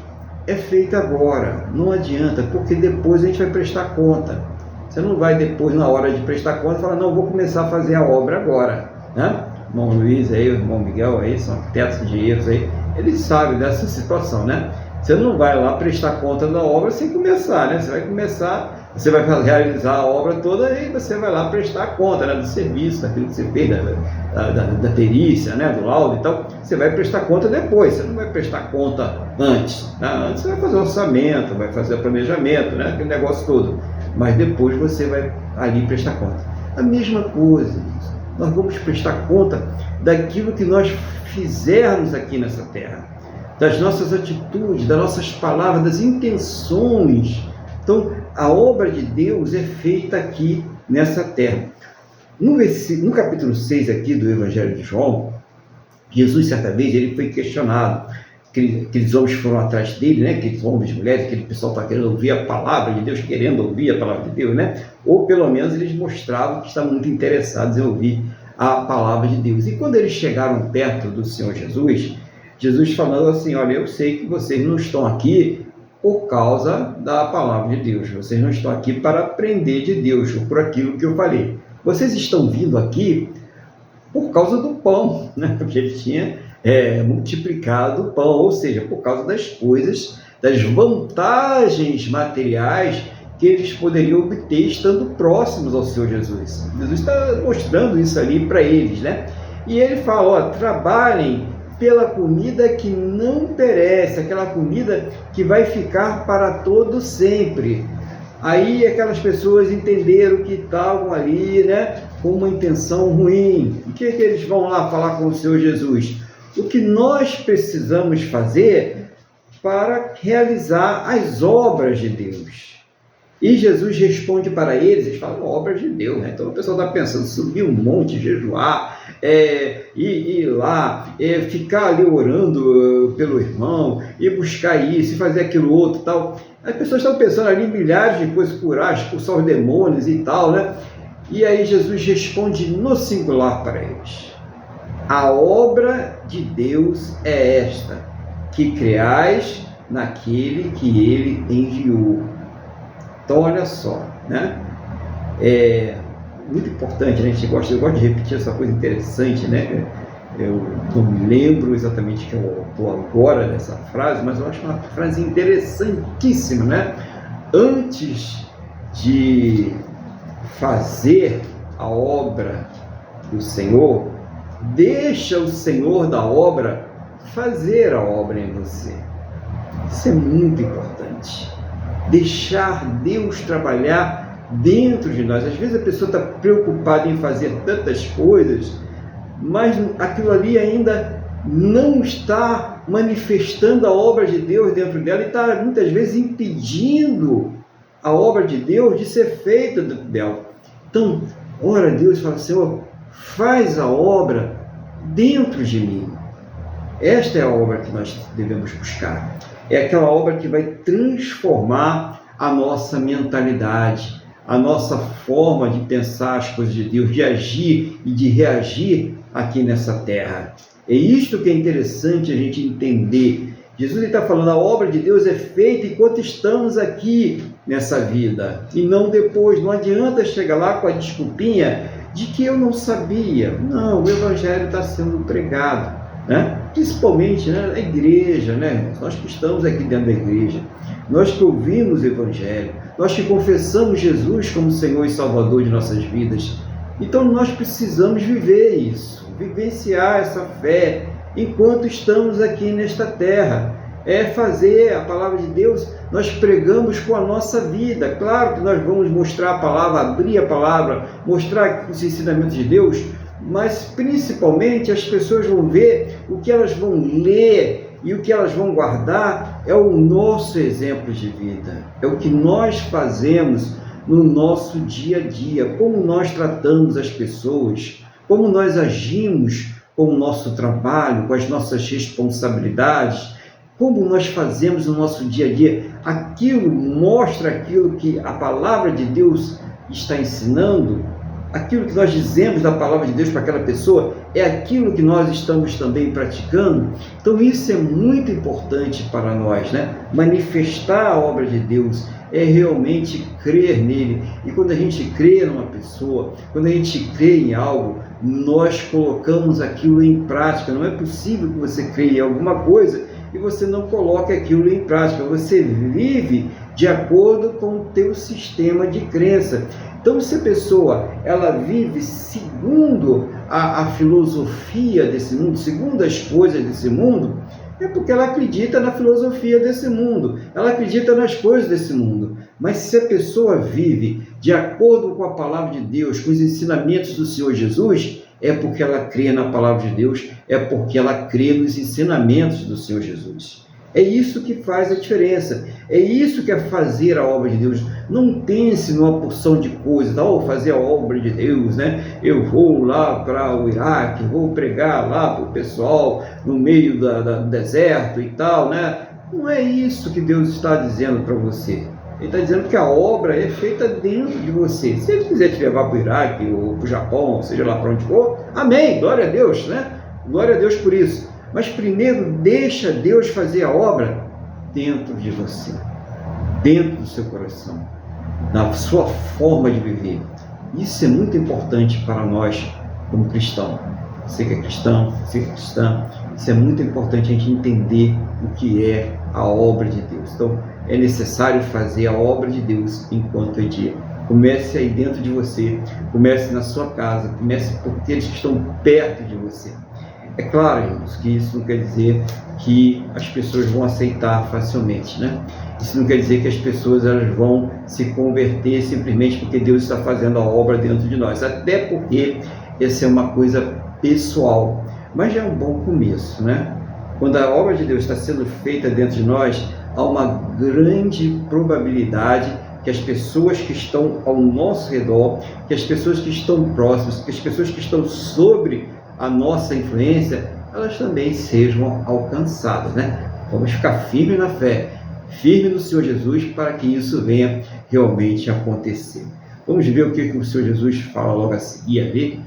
A: é feita agora, não adianta, porque depois a gente vai prestar conta. Você não vai depois, na hora de prestar conta, falar, não, vou começar a fazer a obra agora, né? O irmão Luiz aí, o irmão Miguel aí, são arquitetos de erros aí, eles sabem dessa situação, né? Você não vai lá prestar conta da obra sem começar, né? Você vai começar, você vai realizar a obra toda e você vai lá prestar conta, né, do serviço, daquilo que você fez, da perícia, né, do laudo e tal. Você vai prestar conta depois, você não vai prestar conta antes, né? Antes você vai fazer o orçamento, vai fazer o planejamento, né, aquele negócio todo. Mas depois você vai ali prestar conta. A mesma coisa, nós vamos prestar conta daquilo que nós fizermos aqui nessa terra, das nossas atitudes, das nossas palavras, das intenções. Então, a obra de Deus é feita aqui nessa terra. No capítulo 6 aqui do Evangelho de João, Jesus, certa vez, ele foi questionado. Aqueles homens foram atrás dele, né? Aqueles homens, mulheres, aquele pessoal está querendo ouvir a palavra de Deus, querendo ouvir a palavra de Deus, né? Ou pelo menos eles mostravam que estavam muito interessados em ouvir a palavra de Deus. E quando eles chegaram perto do Senhor Jesus, Jesus falando assim, olha, eu sei que vocês não estão aqui por causa da palavra de Deus, vocês não estão aqui para aprender de Deus, ou por aquilo que eu falei. Vocês estão vindo aqui por causa do pão, né? Porque ele tinha multiplicado o pão, ou seja, por causa das coisas das vantagens materiais que eles poderiam obter estando próximos ao Senhor Jesus. Jesus está mostrando isso ali para eles, né? E ele fala, ó, trabalhem pela comida que não perece, aquela comida que vai ficar para todo sempre. Aí aquelas pessoas entenderam que estavam ali, né, com uma intenção ruim. O que eles vão lá falar com o Senhor Jesus? O que nós precisamos fazer para realizar as obras de Deus? E Jesus responde para eles falam, obras de Deus, né? Então o pessoal está pensando, subir um monte, jejuar, ir lá, ficar ali orando pelo irmão, e buscar isso, e fazer aquilo outro e tal. As pessoas estão pensando ali em milhares de coisas, curar, expulsar os demônios e tal, né? E aí Jesus responde no singular para eles. A obra de Deus é esta, que creais naquele que ele enviou. Então, olha só, né? É muito importante, né? Eu gosto de repetir essa coisa interessante, né? Eu não me lembro exatamente que eu estou agora dessa frase, mas eu acho uma frase interessantíssima, né? Antes de fazer a obra do Senhor, deixa o Senhor da obra fazer a obra em você. Isso é muito importante. Deixar Deus trabalhar dentro de nós. Às vezes a pessoa está preocupada em fazer tantas coisas, mas aquilo ali ainda não está manifestando a obra de Deus dentro dela e está muitas vezes impedindo a obra de Deus de ser feita dentro dela. Então, ora a Deus e fala, Senhor, faz a obra dentro de mim. Esta é a obra que nós devemos buscar. É aquela obra que vai transformar a nossa mentalidade, a nossa forma de pensar as coisas de Deus, de agir e de reagir aqui nessa terra. É isto que é interessante a gente entender. Jesus está falando, a obra de Deus é feita enquanto estamos aqui nessa vida, e não depois. Não adianta chegar lá com a desculpinha de que eu não sabia. Não, o Evangelho está sendo pregado, né? Principalmente, né, na igreja, né? Nós que estamos aqui dentro da igreja, nós que ouvimos o Evangelho, nós que confessamos Jesus como Senhor e Salvador de nossas vidas. Então nós precisamos viver isso, vivenciar essa fé enquanto estamos aqui nesta terra. É fazer a palavra de Deus, nós pregamos com a nossa vida. Claro que nós vamos mostrar a palavra, abrir a palavra, mostrar os ensinamentos de Deus, mas principalmente as pessoas vão ver, o que elas vão ler e o que elas vão guardar é o nosso exemplo de vida, é o que nós fazemos no nosso dia a dia, como nós tratamos as pessoas, como nós agimos com o nosso trabalho, com as nossas responsabilidades, como nós fazemos no nosso dia a dia. Aquilo mostra aquilo que a palavra de Deus está ensinando. Aquilo que nós dizemos da palavra de Deus para aquela pessoa é aquilo que nós estamos também praticando. Então isso é muito importante para nós, né? Manifestar a obra de Deus é realmente crer nele. E quando a gente crê numa pessoa, quando a gente crê em algo, nós colocamos aquilo em prática. Não é possível que você creia em alguma coisa e você não coloque aquilo em prática. Você vive de acordo com o teu sistema de crença. Então, se a pessoa ela vive segundo a filosofia desse mundo, segundo as coisas desse mundo, é porque ela acredita na filosofia desse mundo, ela acredita nas coisas desse mundo. Mas se a pessoa vive de acordo com a palavra de Deus, com os ensinamentos do Senhor Jesus, é porque ela crê na palavra de Deus, é porque ela crê nos ensinamentos do Senhor Jesus. É isso que faz a diferença, é isso que é fazer a obra de Deus. Não pense numa porção de coisas, tá? Fazer a obra de Deus, né? Eu vou lá para o Iraque, vou pregar lá para o pessoal no meio do deserto e tal, né? Não é isso que Deus está dizendo para você. Ele está dizendo que a obra é feita dentro de você. Se Ele quiser te levar para o Iraque ou para o Japão, seja lá para onde for, amém, glória a Deus, né? Glória a Deus por isso. Mas primeiro deixa Deus fazer a obra dentro de você, dentro do seu coração, na sua forma de viver. Isso é muito importante para nós como cristãos. você que é cristão, você que é cristã, isso é muito importante a gente entender o que é a obra de Deus. Então, é necessário fazer a obra de Deus enquanto é dia. Comece aí dentro de você, comece na sua casa, comece por aqueles que estão perto de você. É claro, irmãos, que isso não quer dizer que as pessoas vão aceitar facilmente, né? Isso não quer dizer que as pessoas elas vão se converter simplesmente porque Deus está fazendo a obra dentro de nós, até porque essa é uma coisa pessoal, mas já é um bom começo, né? Quando a obra de Deus está sendo feita dentro de nós, há uma grande probabilidade que as pessoas que estão ao nosso redor, que as pessoas que estão próximas, que as pessoas que estão sobre a nossa influência, elas também sejam alcançadas, né? Vamos ficar firmes na fé, firme no Senhor Jesus, para que isso venha realmente acontecer. Vamos ver o que o Senhor Jesus fala logo a seguir ali.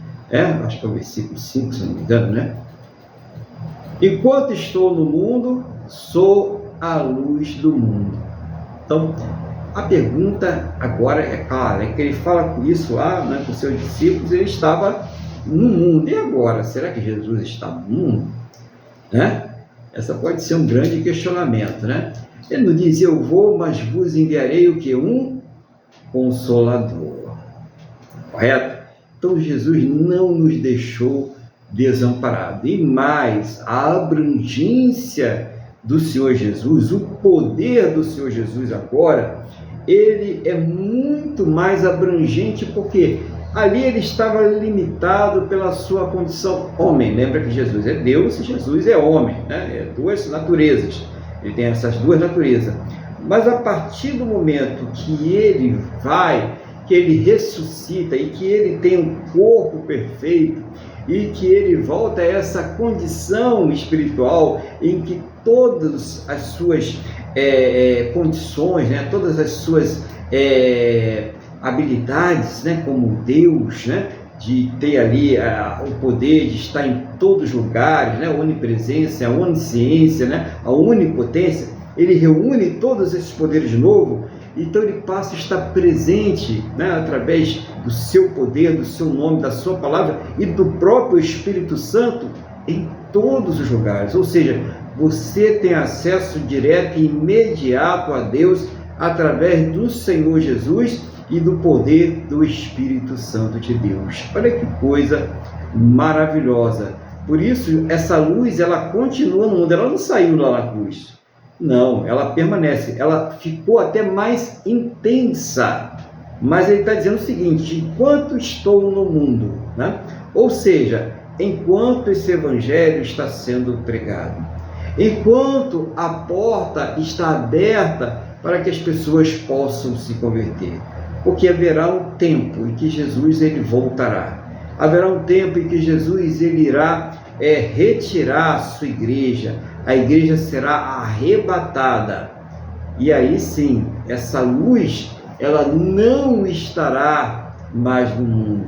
A: Acho que é o versículo 5, se não me engano, né? Enquanto estou no mundo, sou a luz do mundo. Então, a pergunta agora é clara, é que ele fala isso lá, né, com seus discípulos, ele estava no mundo. E agora, será que Jesus está no mundo? Né? Essa pode ser um grande questionamento, né? Ele não diz, eu vou, mas vos enviarei o que? Um Consolador. Correto? Então, Jesus não nos deixou desamparados. E mais, a abrangência do Senhor Jesus, o poder do Senhor Jesus agora, ele é muito mais abrangente, porque ali ele estava limitado pela sua condição homem. Lembra que Jesus é Deus e Jesus é homem, né? É duas naturezas, ele tem essas duas naturezas. Mas a partir do momento que ele vai, que ele ressuscita e que ele tem um corpo perfeito e que ele volta a essa condição espiritual em que todas as suas condições, né, todas as suas habilidades, né, como Deus, né, de ter ali o poder de estar em todos os lugares, né, a onipresença, a onisciência, né, a onipotência, ele reúne todos esses poderes de novo. Então ele passa a estar presente, né, através do seu poder, do seu nome, da sua palavra e do próprio Espírito Santo em todos os lugares. Ou seja, você tem acesso direto e imediato a Deus através do Senhor Jesus e do poder do Espírito Santo de Deus. Olha que coisa maravilhosa. Por isso, essa luz, ela continua no mundo, ela não saiu lá na cruz. Não, ela permanece, ela ficou até mais intensa. Mas ele está dizendo o seguinte, enquanto estou no mundo, né? Ou seja, enquanto esse evangelho está sendo pregado, enquanto a porta está aberta para que as pessoas possam se converter, porque haverá um tempo em que Jesus ele voltará, haverá um tempo em que Jesus ele irá retirar a sua igreja, a igreja será arrebatada, e aí sim, essa luz, ela não estará mais no mundo.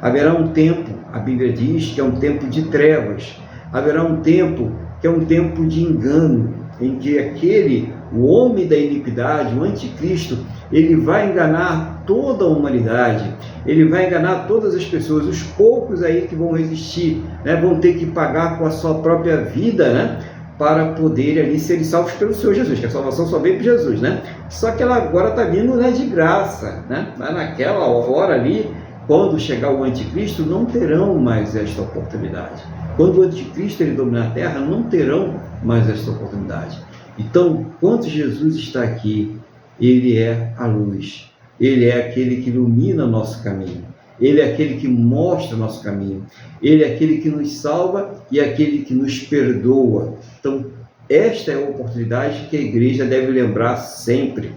A: Haverá um tempo, a Bíblia diz que é um tempo de trevas, haverá um tempo que é um tempo de engano, em que o homem da iniquidade, o anticristo, ele vai enganar toda a humanidade, ele vai enganar todas as pessoas, os poucos aí que vão resistir, né, vão ter que pagar com a sua própria vida, né, para poder ali serem salvos pelo Senhor Jesus, que a salvação só vem por Jesus, né? Só que ela agora está vindo, né, de graça, né? Mas naquela hora ali, quando chegar o anticristo, não terão mais esta oportunidade. Quando o anticristo ele dominar a terra, não terão mais esta oportunidade. Então, quando Jesus está aqui, ele é a luz, ele é aquele que ilumina o nosso caminho, ele é aquele que mostra o nosso caminho, ele é aquele que nos salva e é aquele que nos perdoa. Então, esta é a oportunidade que a igreja deve lembrar sempre.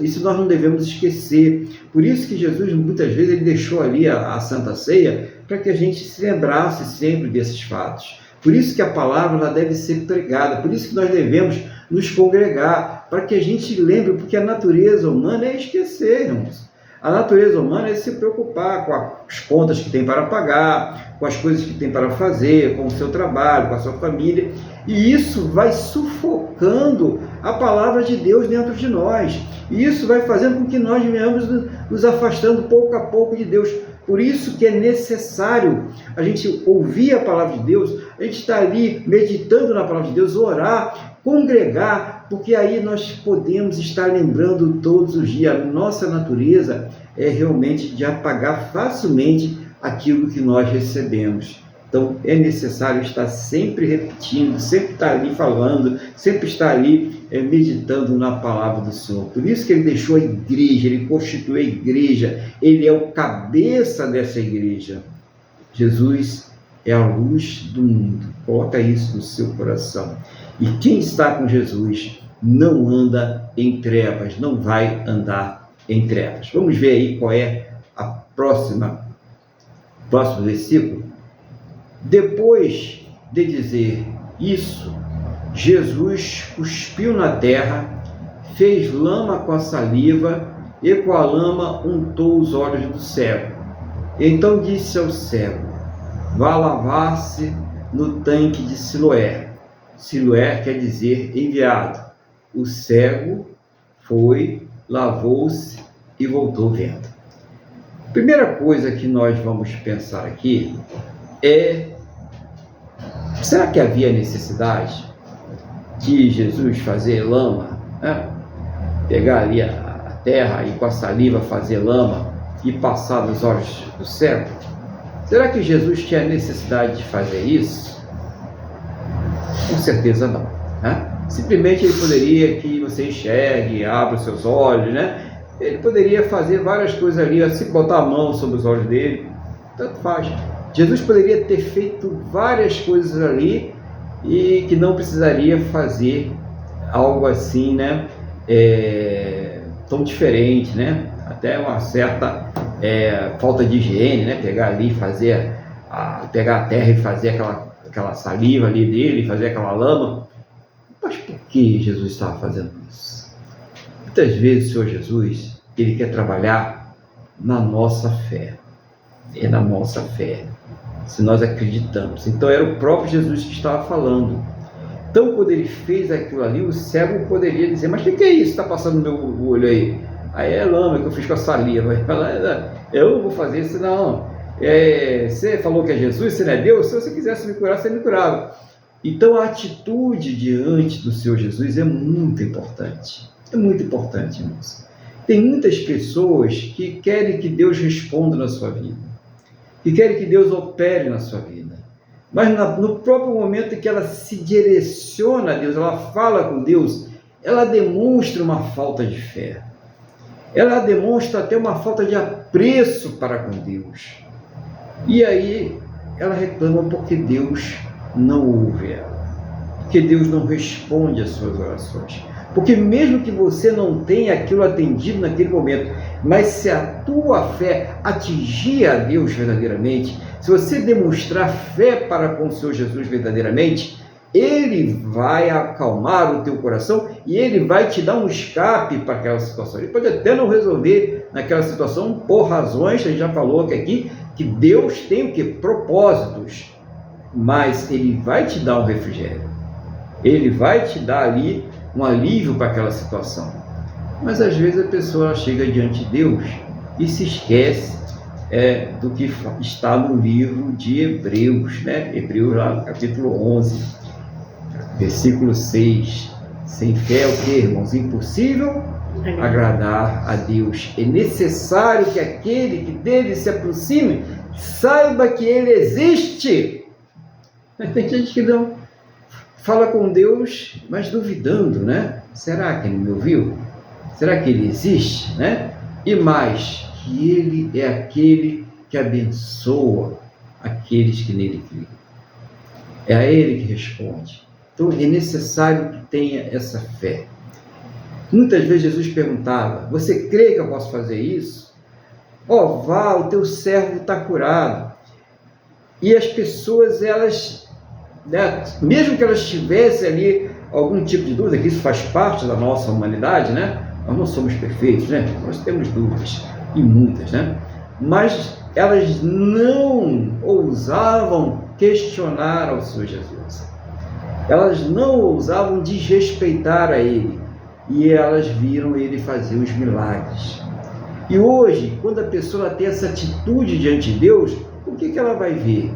A: Isso nós não devemos esquecer. Por isso que Jesus, muitas vezes, ele deixou ali a Santa Ceia para que a gente se lembrasse sempre desses fatos. Por isso que a palavra ela deve ser pregada, por isso que nós devemos nos congregar, para que a gente lembre, porque a natureza humana é esquecer, irmãos. A natureza humana é se preocupar com as contas que tem para pagar, com as coisas que tem para fazer, com o seu trabalho, com a sua família. E isso vai sufocando a palavra de Deus dentro de nós. E isso vai fazendo com que nós venhamos nos afastando pouco a pouco de Deus. Por isso que é necessário a gente ouvir a palavra de Deus, a gente estar ali meditando na palavra de Deus, orar, congregar, porque aí nós podemos estar lembrando todos os dias. A nossa natureza é realmente de apagar facilmente aquilo que nós recebemos. Então, é necessário estar sempre repetindo, sempre estar ali falando, sempre estar ali meditando na palavra do Senhor. Por isso que ele deixou a igreja, ele constituiu a igreja, ele é o cabeça dessa igreja. Jesus é a luz do mundo. Coloca isso no seu coração. E quem está com Jesus não anda em trevas, não vai andar em trevas. Vamos ver aí qual é a próximo versículo. Depois de dizer isso, Jesus cuspiu na terra, fez lama com a saliva e com a lama untou os olhos do cego. Então disse ao cego: vá lavar-se no tanque de Siloé. Siloé quer dizer enviado. O cego foi, lavou-se e voltou vendo. Primeira coisa que nós vamos pensar aqui é: será que havia necessidade de Jesus fazer lama, né? Pegar ali a terra e com a saliva fazer lama e passar nos olhos do cego? Será que Jesus tinha necessidade de fazer isso? Com certeza não, né? Simplesmente ele poderia que você enxergue, abra os seus olhos, né? Ele poderia fazer várias coisas ali, assim, botar a mão sobre os olhos dele, tanto faz. Jesus poderia ter feito várias coisas ali e que não precisaria fazer algo assim, né? Tão diferente, né? Até uma certa falta de higiene, né? Pegar ali e pegar a terra e fazer aquela saliva ali dele, fazer aquela lama. Mas por que Jesus estava fazendo isso? Muitas vezes o Senhor Jesus, ele quer trabalhar na nossa fé. É na nossa fé, se nós acreditamos. Então era o próprio Jesus que estava falando. Então quando ele fez aquilo ali, o cego poderia dizer: mas o que é isso que está passando no meu olho aí? Aí é lama que eu fiz com a saliva. Ele fala: eu não vou fazer isso não. Você falou que é Jesus, você não é Deus? Se você quisesse me curar, você me curava. Então a atitude diante do Senhor Jesus é muito importante. É muito importante, irmãos. Tem muitas pessoas que querem que Deus responda na sua vida, que querem que Deus opere na sua vida. Mas no próprio momento em que ela se direciona a Deus, ela fala com Deus, ela demonstra uma falta de fé. Ela demonstra até uma falta de apreço para com Deus. E aí ela reclama porque Deus não ouve ela, porque Deus não responde às suas orações. Porque mesmo que você não tenha aquilo atendido naquele momento, mas se a tua fé atingir a Deus verdadeiramente, se você demonstrar fé para com o Senhor Jesus verdadeiramente, Ele vai acalmar o teu coração e Ele vai te dar um escape para aquela situação. Ele pode até não resolver naquela situação por razões, a gente já falou aqui, que Deus tem o quê? Propósitos, mas Ele vai te dar um refrigério. Ele vai te dar ali um alívio para aquela situação. Mas às vezes a pessoa chega diante de Deus e se esquece do que está no livro de Hebreus, né? Hebreus lá no capítulo 11, versículo 6. Sem fé é o que, irmãos? Impossível agradar a Deus. É necessário que aquele que dele se aproxime saiba que ele existe. Mas tem gente que não fala com Deus, mas duvidando, né? Será que ele me ouviu? Será que ele existe, né? E mais, que ele é aquele que abençoa aqueles que nele creem. É a ele que responde. Então é necessário que tenha essa fé. Muitas vezes Jesus perguntava: você crê que eu posso fazer isso? Vá, o teu servo está curado. E as pessoas, elas, né, mesmo que elas tivessem ali algum tipo de dúvida, que isso faz parte da nossa humanidade, né? Nós não somos perfeitos, né? Nós temos dúvidas, e muitas, né? Mas elas não ousavam questionar ao Senhor Jesus. Elas não ousavam desrespeitar a Ele. E elas viram Ele fazer os milagres. E hoje, quando a pessoa tem essa atitude diante de Deus, o que ela vai ver?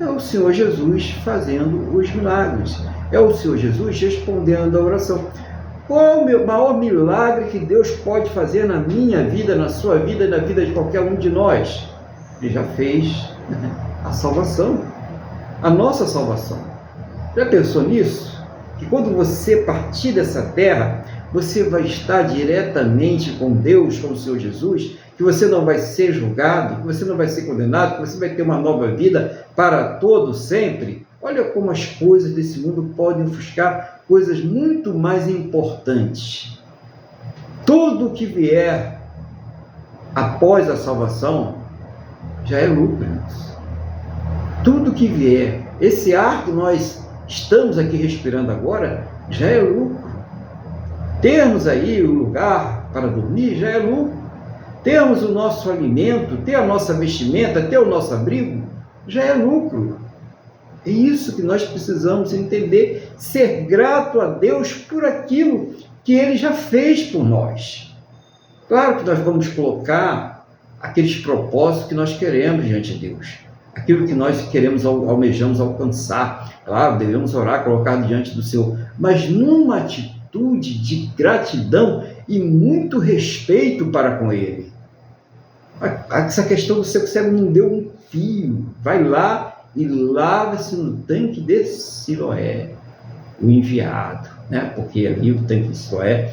A: É o Senhor Jesus fazendo os milagres. É o Senhor Jesus respondendo a oração. Qual o maior milagre que Deus pode fazer na minha vida, na sua vida e na vida de qualquer um de nós? Ele já fez a salvação, a nossa salvação. Já pensou nisso? Que quando você partir dessa terra, você vai estar diretamente com Deus, com o Senhor Jesus, que você não vai ser julgado, que você não vai ser condenado, que você vai ter uma nova vida para todo sempre. Olha como as coisas desse mundo podem ofuscar coisas muito mais importantes. Tudo que vier após a salvação já é lucro. Tudo que vier, esse ar que nós estamos aqui respirando agora, já é lucro. Termos aí o lugar para dormir já é lucro. Termos o nosso alimento, ter a nossa vestimenta, ter o nosso abrigo, já é lucro. É isso que nós precisamos entender, ser grato a Deus por aquilo que Ele já fez por nós. Claro que nós vamos colocar aqueles propósitos que nós queremos diante de Deus, aquilo que nós queremos, almejamos alcançar. Claro, devemos orar, colocar diante do Senhor, mas numa atitude de gratidão e muito respeito para com Ele. Essa questão do seu cego não deu um fio, vai lá e lava-se no tanque de Siloé, o enviado, né? Porque ali o tanque de Siloé,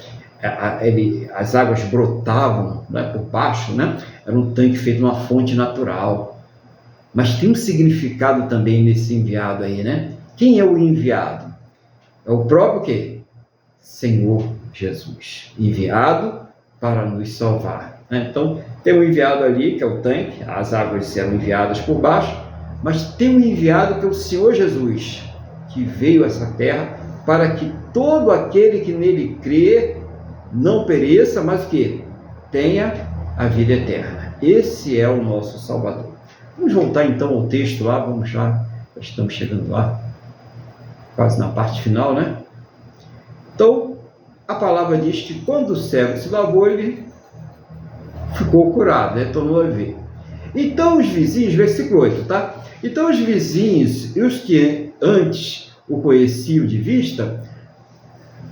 A: as águas brotavam, né, por baixo, né? Era um tanque feito numa fonte natural. Mas tem um significado também nesse enviado aí, né? Quem é o enviado? É o próprio quê? Senhor Jesus, enviado para nos salvar, né? Então, tem um enviado ali, que é o tanque, as águas eram enviadas por baixo, mas tem um enviado que é o Senhor Jesus, que veio a essa terra para que todo aquele que nele crê não pereça, mas que tenha a vida eterna. Esse é o nosso Salvador. Vamos voltar então ao texto lá, já estamos chegando lá, quase na parte final, né? Então, a palavra diz que quando o cego se lavou, ele ficou curado, né? Tornou a ver. Então os vizinhos, versículo 8, tá? Então os vizinhos e os que antes o conheciam de vista,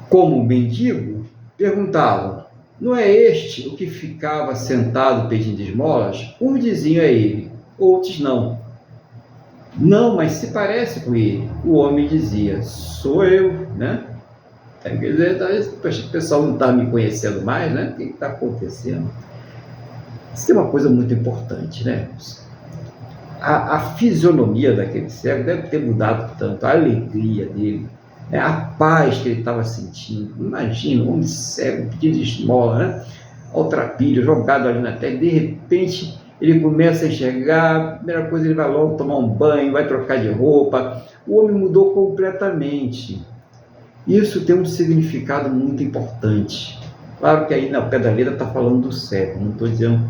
A: como um mendigo, perguntavam: não é este o que ficava sentado pedindo esmolas? Uns diziam: é ele, outros não. Não, mas se parece com ele. O homem dizia: sou eu, né? Quer dizer, o pessoal não está me conhecendo mais, né? O que está acontecendo? Isso é uma coisa muito importante, né? A fisionomia daquele cego deve ter mudado tanto, a alegria dele, né? A paz que ele estava sentindo. Imagina, um homem cego pedindo esmola, né? Maltrapilho, jogado ali na terra, de repente ele começa a enxergar, a primeira coisa ele vai logo tomar um banho, vai trocar de roupa. O homem mudou completamente. Isso tem um significado muito importante. Claro que aí na pé da letra está falando do cego, não estou dizendo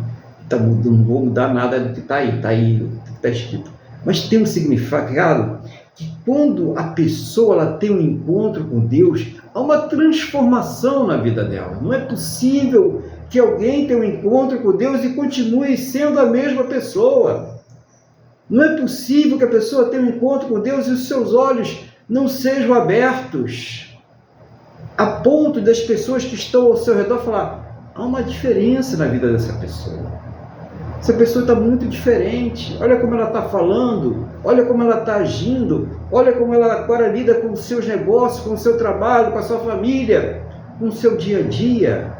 A: que não vou mudar nada do que está aí o que está escrito. Mas tem um significado que quando a pessoa ela tem um encontro com Deus, há uma transformação na vida dela. Não é possível que alguém tenha um encontro com Deus e continue sendo a mesma pessoa. Não é possível que a pessoa tenha um encontro com Deus e os seus olhos não sejam abertos, a ponto das pessoas que estão ao seu redor falar: há uma diferença na vida dessa pessoa. Essa pessoa está muito diferente. Olha como ela está falando, olha como ela está agindo, olha como ela agora lida com os seus negócios, com o seu trabalho, com a sua família, com o seu dia a dia.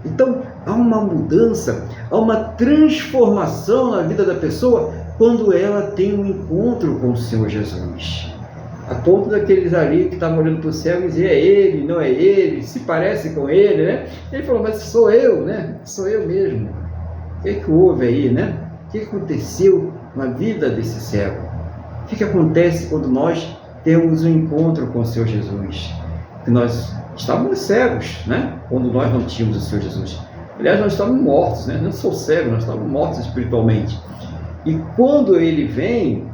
A: Então, há uma mudança, há uma transformação na vida da pessoa quando ela tem um encontro com o Senhor Jesus. A ponto daqueles ali que estavam olhando para o céu e diziam: é ele, não é ele, se parece com ele, né? Ele falou: mas sou eu, né? Sou eu mesmo. O que houve aí, né? O que aconteceu na vida desse cego? O que acontece quando nós temos um encontro com o Senhor Jesus? Que nós estávamos cegos, né? Quando nós não tínhamos o Senhor Jesus. Aliás, nós estávamos mortos, né? Não sou cego, nós estávamos mortos espiritualmente. E quando ele vem,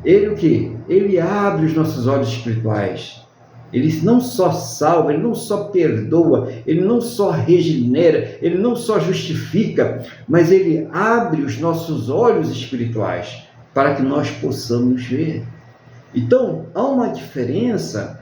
A: ele o quê? Ele abre os nossos olhos espirituais. Ele não só salva, ele não só perdoa, ele não só regenera, ele não só justifica, mas ele abre os nossos olhos espirituais para que nós possamos ver. Então, há uma diferença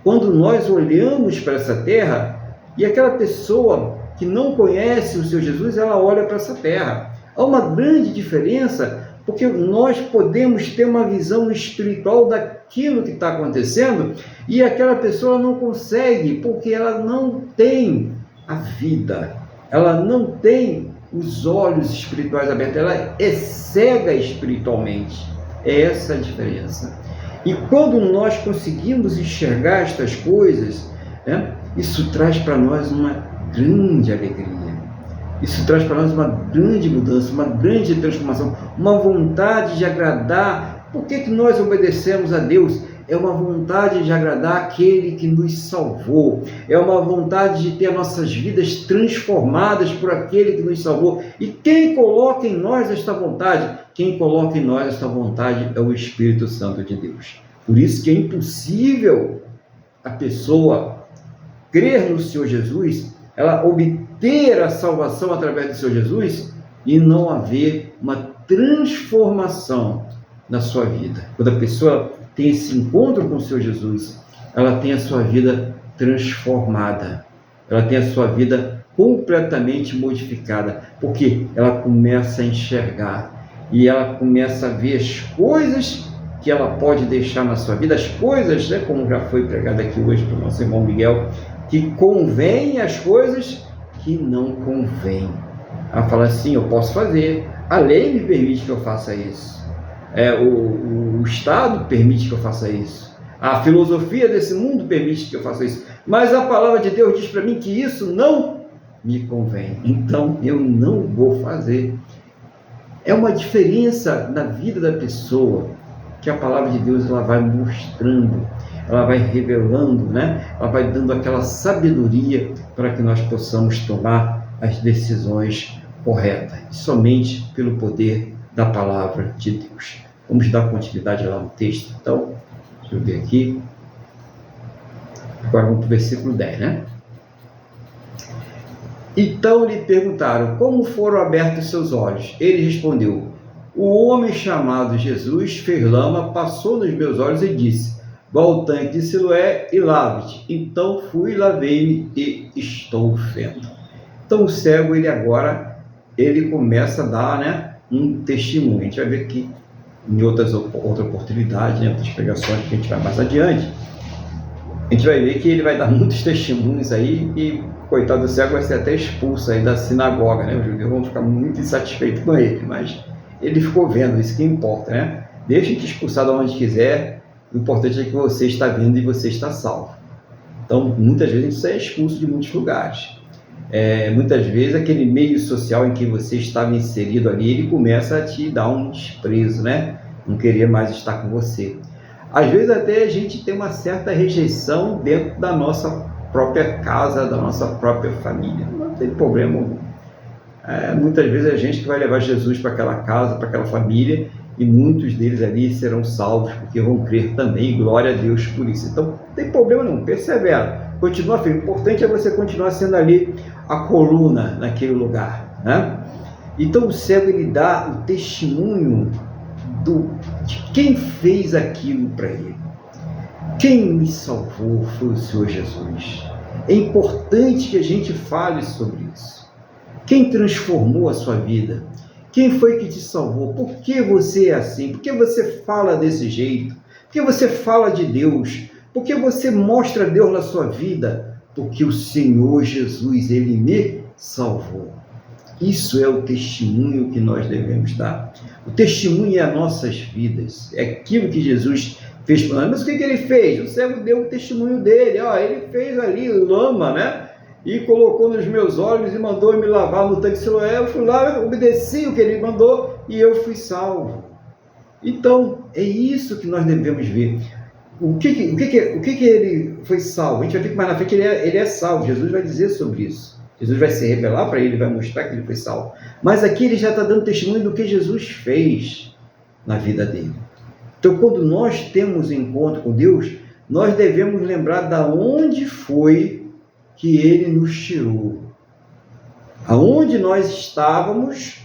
A: quando nós olhamos para essa terra e aquela pessoa que não conhece o Senhor Jesus, ela olha para essa terra. Há uma grande diferença, porque nós podemos ter uma visão espiritual daquilo que está acontecendo e aquela pessoa não consegue, porque ela não tem a vida, ela não tem os olhos espirituais abertos, ela é cega espiritualmente. É essa a diferença. E quando nós conseguimos enxergar estas coisas, né, isso traz para nós uma grande alegria. Isso traz para nós uma grande mudança, uma grande transformação, uma vontade de agradar. Por que nós obedecemos a Deus? É uma vontade de agradar aquele que nos salvou. É uma vontade de ter nossas vidas transformadas por aquele que nos salvou. E quem coloca em nós esta vontade? Quem coloca em nós esta vontade é o Espírito Santo de Deus. Por isso que é impossível a pessoa crer no Senhor Jesus, ela obter a salvação através do Senhor Jesus e não haver uma transformação na sua vida. Quando a pessoa tem esse encontro com o Senhor Jesus, ela tem a sua vida transformada, ela tem a sua vida completamente modificada, porque ela começa a enxergar e ela começa a ver as coisas que ela pode deixar na sua vida, as coisas, né, como já foi pregado aqui hoje pelo nosso irmão Miguel, que convém, as coisas que não convém. Ela fala assim: eu posso fazer, a lei me permite que eu faça isso, o Estado permite que eu faça isso, a filosofia desse mundo permite que eu faça isso, mas a palavra de Deus diz para mim que isso não me convém, então eu não vou fazer. É uma diferença na vida da pessoa que a palavra de Deus ela vai mostrando, ela vai revelando, né? Ela vai dando aquela sabedoria para que nós possamos tomar as decisões corretas, somente pelo poder da palavra de Deus. Vamos dar continuidade lá no texto, então, deixa eu ver aqui. Agora vamos para o versículo 10, né? Então lhe perguntaram: como foram abertos seus olhos? Ele respondeu: o homem chamado Jesus fez lama, passou nos meus olhos e disse: vá ao tanque de Siloé e lave-te. Então fui, lavei-me e estou vendo. Então o cego, ele começa a dar, né, um testemunho. A gente vai ver aqui em outra oportunidade, né, outras pregações que a gente vai mais adiante. A gente vai ver que ele vai dar muitos testemunhos aí e, coitado do cego, vai ser até expulso aí da sinagoga, né? Os judeus vão ficar muito insatisfeitos com ele, mas ele ficou vendo, isso que importa, né? Deixa te expulsar de onde quiser, o importante é que você está vendo e você está salvo. Então, muitas vezes a gente sai expulso de muitos lugares. Muitas vezes aquele meio social em que você estava inserido ali, ele começa a te dar um desprezo, né? Não querer mais estar com você. Às vezes até a gente tem uma certa rejeição dentro da nossa própria casa, da nossa própria família. Não tem problema algum. Muitas vezes é a gente que vai levar Jesus para aquela casa, para aquela família, e muitos deles ali serão salvos, porque vão crer também, glória a Deus por isso. Então, não tem problema não, persevera, continua firme. O importante é você continuar sendo ali a coluna naquele lugar, né? Então o cego, ele dá o testemunho de quem fez aquilo para ele. Quem me salvou foi o Senhor Jesus. É importante que a gente fale sobre isso. Quem transformou a sua vida? Quem foi que te salvou? Por que você é assim? Por que você fala desse jeito? Por que você fala de Deus? Por que você mostra Deus na sua vida? Porque o Senhor Jesus, ele me salvou. Isso é o testemunho que nós devemos dar. O testemunho é as nossas vidas. É aquilo que Jesus fez por nós. Mas o que ele fez? O cego deu o testemunho dele. Ele fez ali lama, né? E colocou nos meus olhos e mandou me lavar no tanque de Siloé. Eu fui lá, obedeci o que ele mandou e eu fui salvo. Então, é isso que nós devemos ver. O que ele foi salvo? A gente vai ver que mais na frente ele é salvo. Jesus vai dizer sobre isso. Jesus vai se revelar para ele, vai mostrar que ele foi salvo. Mas aqui ele já está dando testemunho do que Jesus fez na vida dele. Então, quando nós temos encontro com Deus, nós devemos lembrar da onde foi que Ele nos tirou. Aonde nós estávamos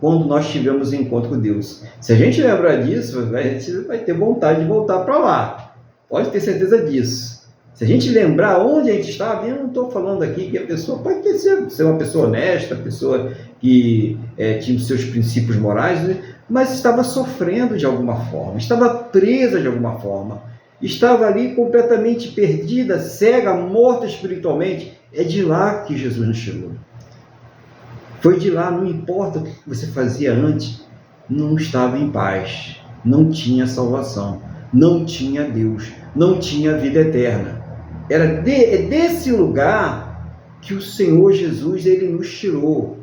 A: quando nós tivemos encontro com Deus. Se a gente lembrar disso, a gente vai ter vontade de voltar para lá. Pode ter certeza disso. Se a gente lembrar onde a gente estava, eu não estou falando aqui que a pessoa pode ser uma pessoa honesta, pessoa que tinha os seus princípios morais, mas estava sofrendo de alguma forma, estava presa de alguma forma, estava ali completamente perdida, cega, morta espiritualmente. É de lá que Jesus nos tirou. Foi de lá, não importa o que você fazia antes, não estava em paz, não tinha salvação, não tinha Deus, não tinha vida eterna. É desse lugar que o Senhor Jesus ele nos tirou.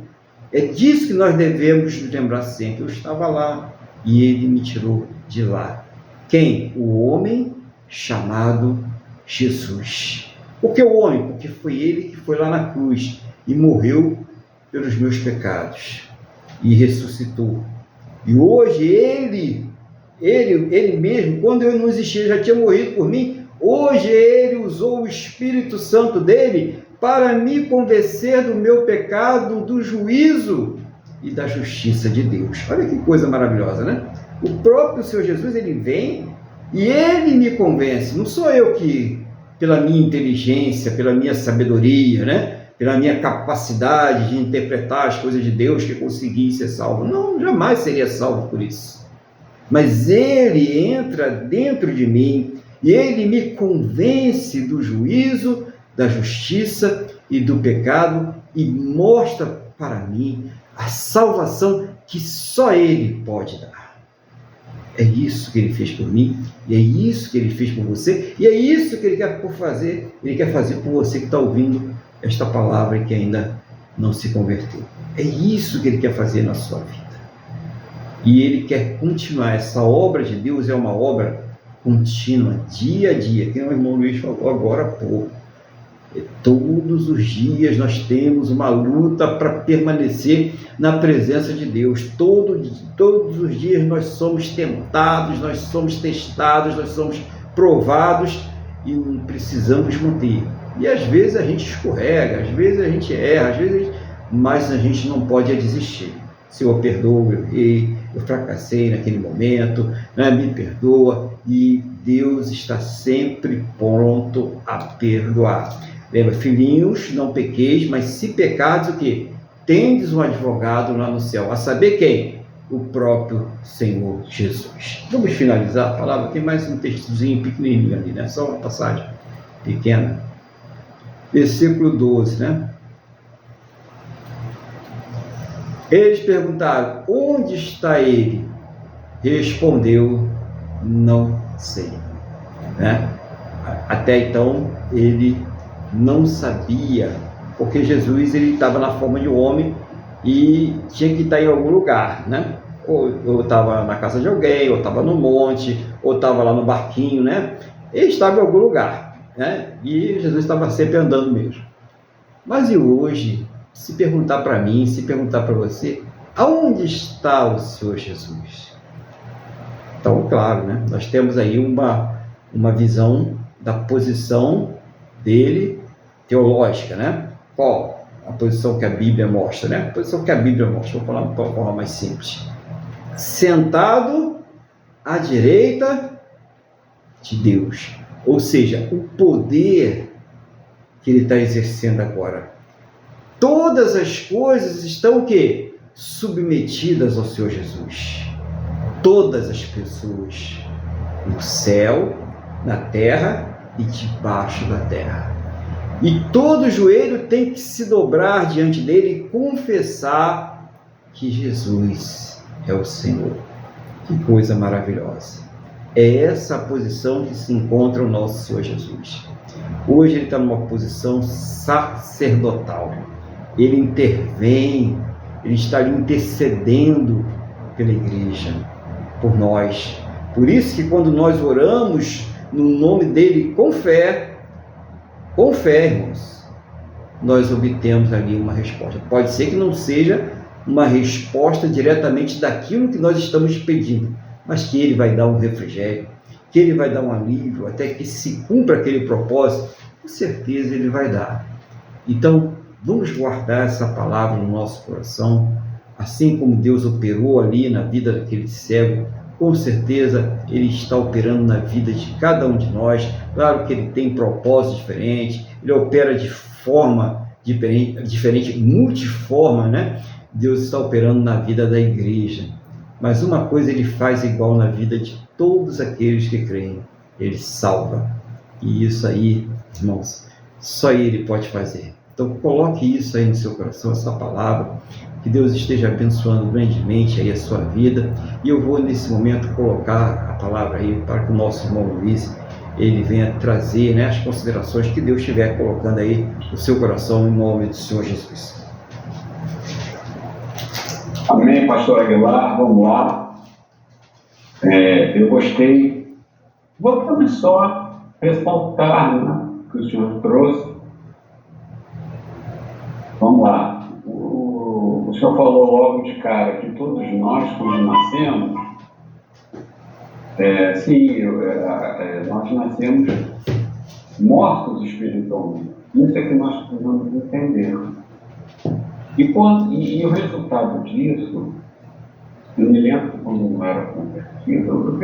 A: É disso que nós devemos nos lembrar sempre. Eu estava lá e Ele me tirou de lá. Quem? O homem chamado Jesus. Por que o homem? Porque foi Ele que foi lá na cruz e morreu pelos meus pecados e ressuscitou. E hoje Ele mesmo, quando eu não existia, já tinha morrido por mim. Hoje Ele usou o Espírito Santo dele para me convencer do meu pecado, do juízo e da justiça de Deus. Olha que coisa maravilhosa, né? O próprio Senhor Jesus, Ele vem e Ele me convence. Não sou eu que, pela minha inteligência, pela minha sabedoria, né? Pela minha capacidade de interpretar as coisas de Deus que consegui ser salvo. Não, jamais seria salvo por isso. Mas Ele entra dentro de mim e Ele me convence do juízo, da justiça e do pecado e mostra para mim a salvação que só Ele pode dar. É isso que Ele fez por mim, e é isso que Ele fez por você, e é isso que Ele quer fazer. Ele quer fazer por você que está ouvindo esta palavra e que ainda não se converteu. É isso que Ele quer fazer na sua vida. E Ele quer continuar. Essa obra de Deus é uma obra contínua, dia a dia, que o irmão Luiz falou agora há pouco. Todos os dias nós temos uma luta para permanecer na presença de Deus. Todos os dias nós somos tentados, nós somos testados, nós somos provados e precisamos manter. E às vezes a gente escorrega, às vezes a gente erra, mas a gente não pode desistir. Senhor, perdoa, eu errei, eu fracassei naquele momento, né? Me perdoa, e Deus está sempre pronto a perdoar. Lembra, filhinhos, não pequeis, mas se pecardes, o quê? Tendes um advogado lá no céu, a saber quem? O próprio Senhor Jesus. Vamos finalizar a palavra, tem mais um textozinho pequenininho ali, né? Só uma passagem pequena. Versículo 12, né? Eles perguntaram, onde está ele? Respondeu, não sei. Né? Até então, ele não sabia, porque Jesus estava na forma de homem e tinha que estar em algum lugar, né? Ou estava na casa de alguém, ou estava no monte, ou estava lá no barquinho, né? Ele estava em algum lugar, né? E Jesus estava sempre andando mesmo. Mas e hoje, se perguntar para mim, se perguntar para você, aonde está o Senhor Jesus? Então, claro, né? Nós temos aí uma visão da posição dele teológica, né? Qual? A posição que a Bíblia mostra, né? A posição que a Bíblia mostra, vou falar de uma forma mais simples. Sentado à direita de Deus. Ou seja, o poder que ele está exercendo agora. Todas as coisas estão o quê? Submetidas ao Senhor Jesus. Todas as pessoas, no céu, na terra e debaixo da terra. E todo joelho tem que se dobrar diante dele e confessar que Jesus é o Senhor. Que coisa maravilhosa. É essa a posição que se encontra o nosso Senhor Jesus. Hoje ele está numa posição sacerdotal. Ele intervém, ele está ali intercedendo pela igreja, por nós. Por isso que quando nós oramos no nome dele com fé, irmãos, nós obtemos ali uma resposta. Pode ser que não seja uma resposta diretamente daquilo que nós estamos pedindo, mas que ele vai dar um refrigério, que Ele vai dar um alívio, até que se cumpra aquele propósito, com certeza Ele vai dar. Então, vamos guardar essa palavra no nosso coração, assim como Deus operou ali na vida daquele cego, com certeza Ele está operando na vida de cada um de nós. Claro que Ele tem propósito diferente, Ele opera de forma diferente, multiforma, né? Deus está operando na vida da igreja. Mas uma coisa Ele faz igual na vida de todos aqueles que creem: Ele salva. E isso aí, irmãos, só Ele pode fazer. Então coloque isso aí no seu coração, essa palavra. Que Deus esteja abençoando grandemente aí a sua vida. E eu vou nesse momento colocar a palavra aí para que o nosso irmão Luiz, ele venha trazer, né, as considerações que Deus estiver colocando aí no seu coração, em nome do Senhor Jesus.
B: Amém, pastor Aguilar, vamos lá. Eu gostei. Vou também só ressaltar, né, que o senhor trouxe. Vamos lá. O senhor falou logo de cara que todos nós, quando nascemos, nós nascemos mortos espiritualmente. Isso é que nós precisamos entender. E o resultado disso, eu me lembro que quando eu não era convertido,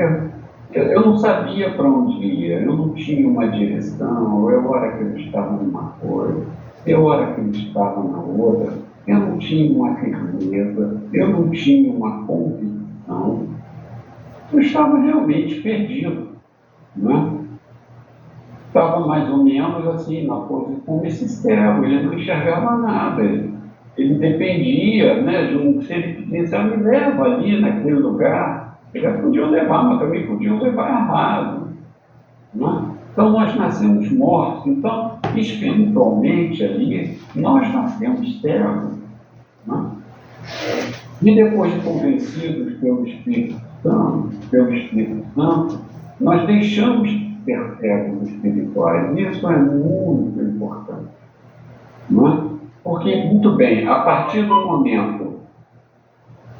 B: eu não sabia para onde ia, eu não tinha uma direção, eu hora que eu estava numa coisa, eu hora que eu estava na outra. Eu não tinha uma firmeza, eu não tinha uma convicção, eu estava realmente perdido, né? Estava mais ou menos assim, na posição como esse cego, ele não enxergava nada, ele dependia, né, se ele pedisse, me leva ali naquele lugar, eles podiam levar, mas também podiam levar errado, né? Então nós nascemos mortos, então espiritualmente ali, nós nascemos cegos. E depois de convencidos pelo Espírito Santo, nós deixamos de ser cegos espirituais. Isso é muito importante. Não é? Porque, muito bem, a partir do momento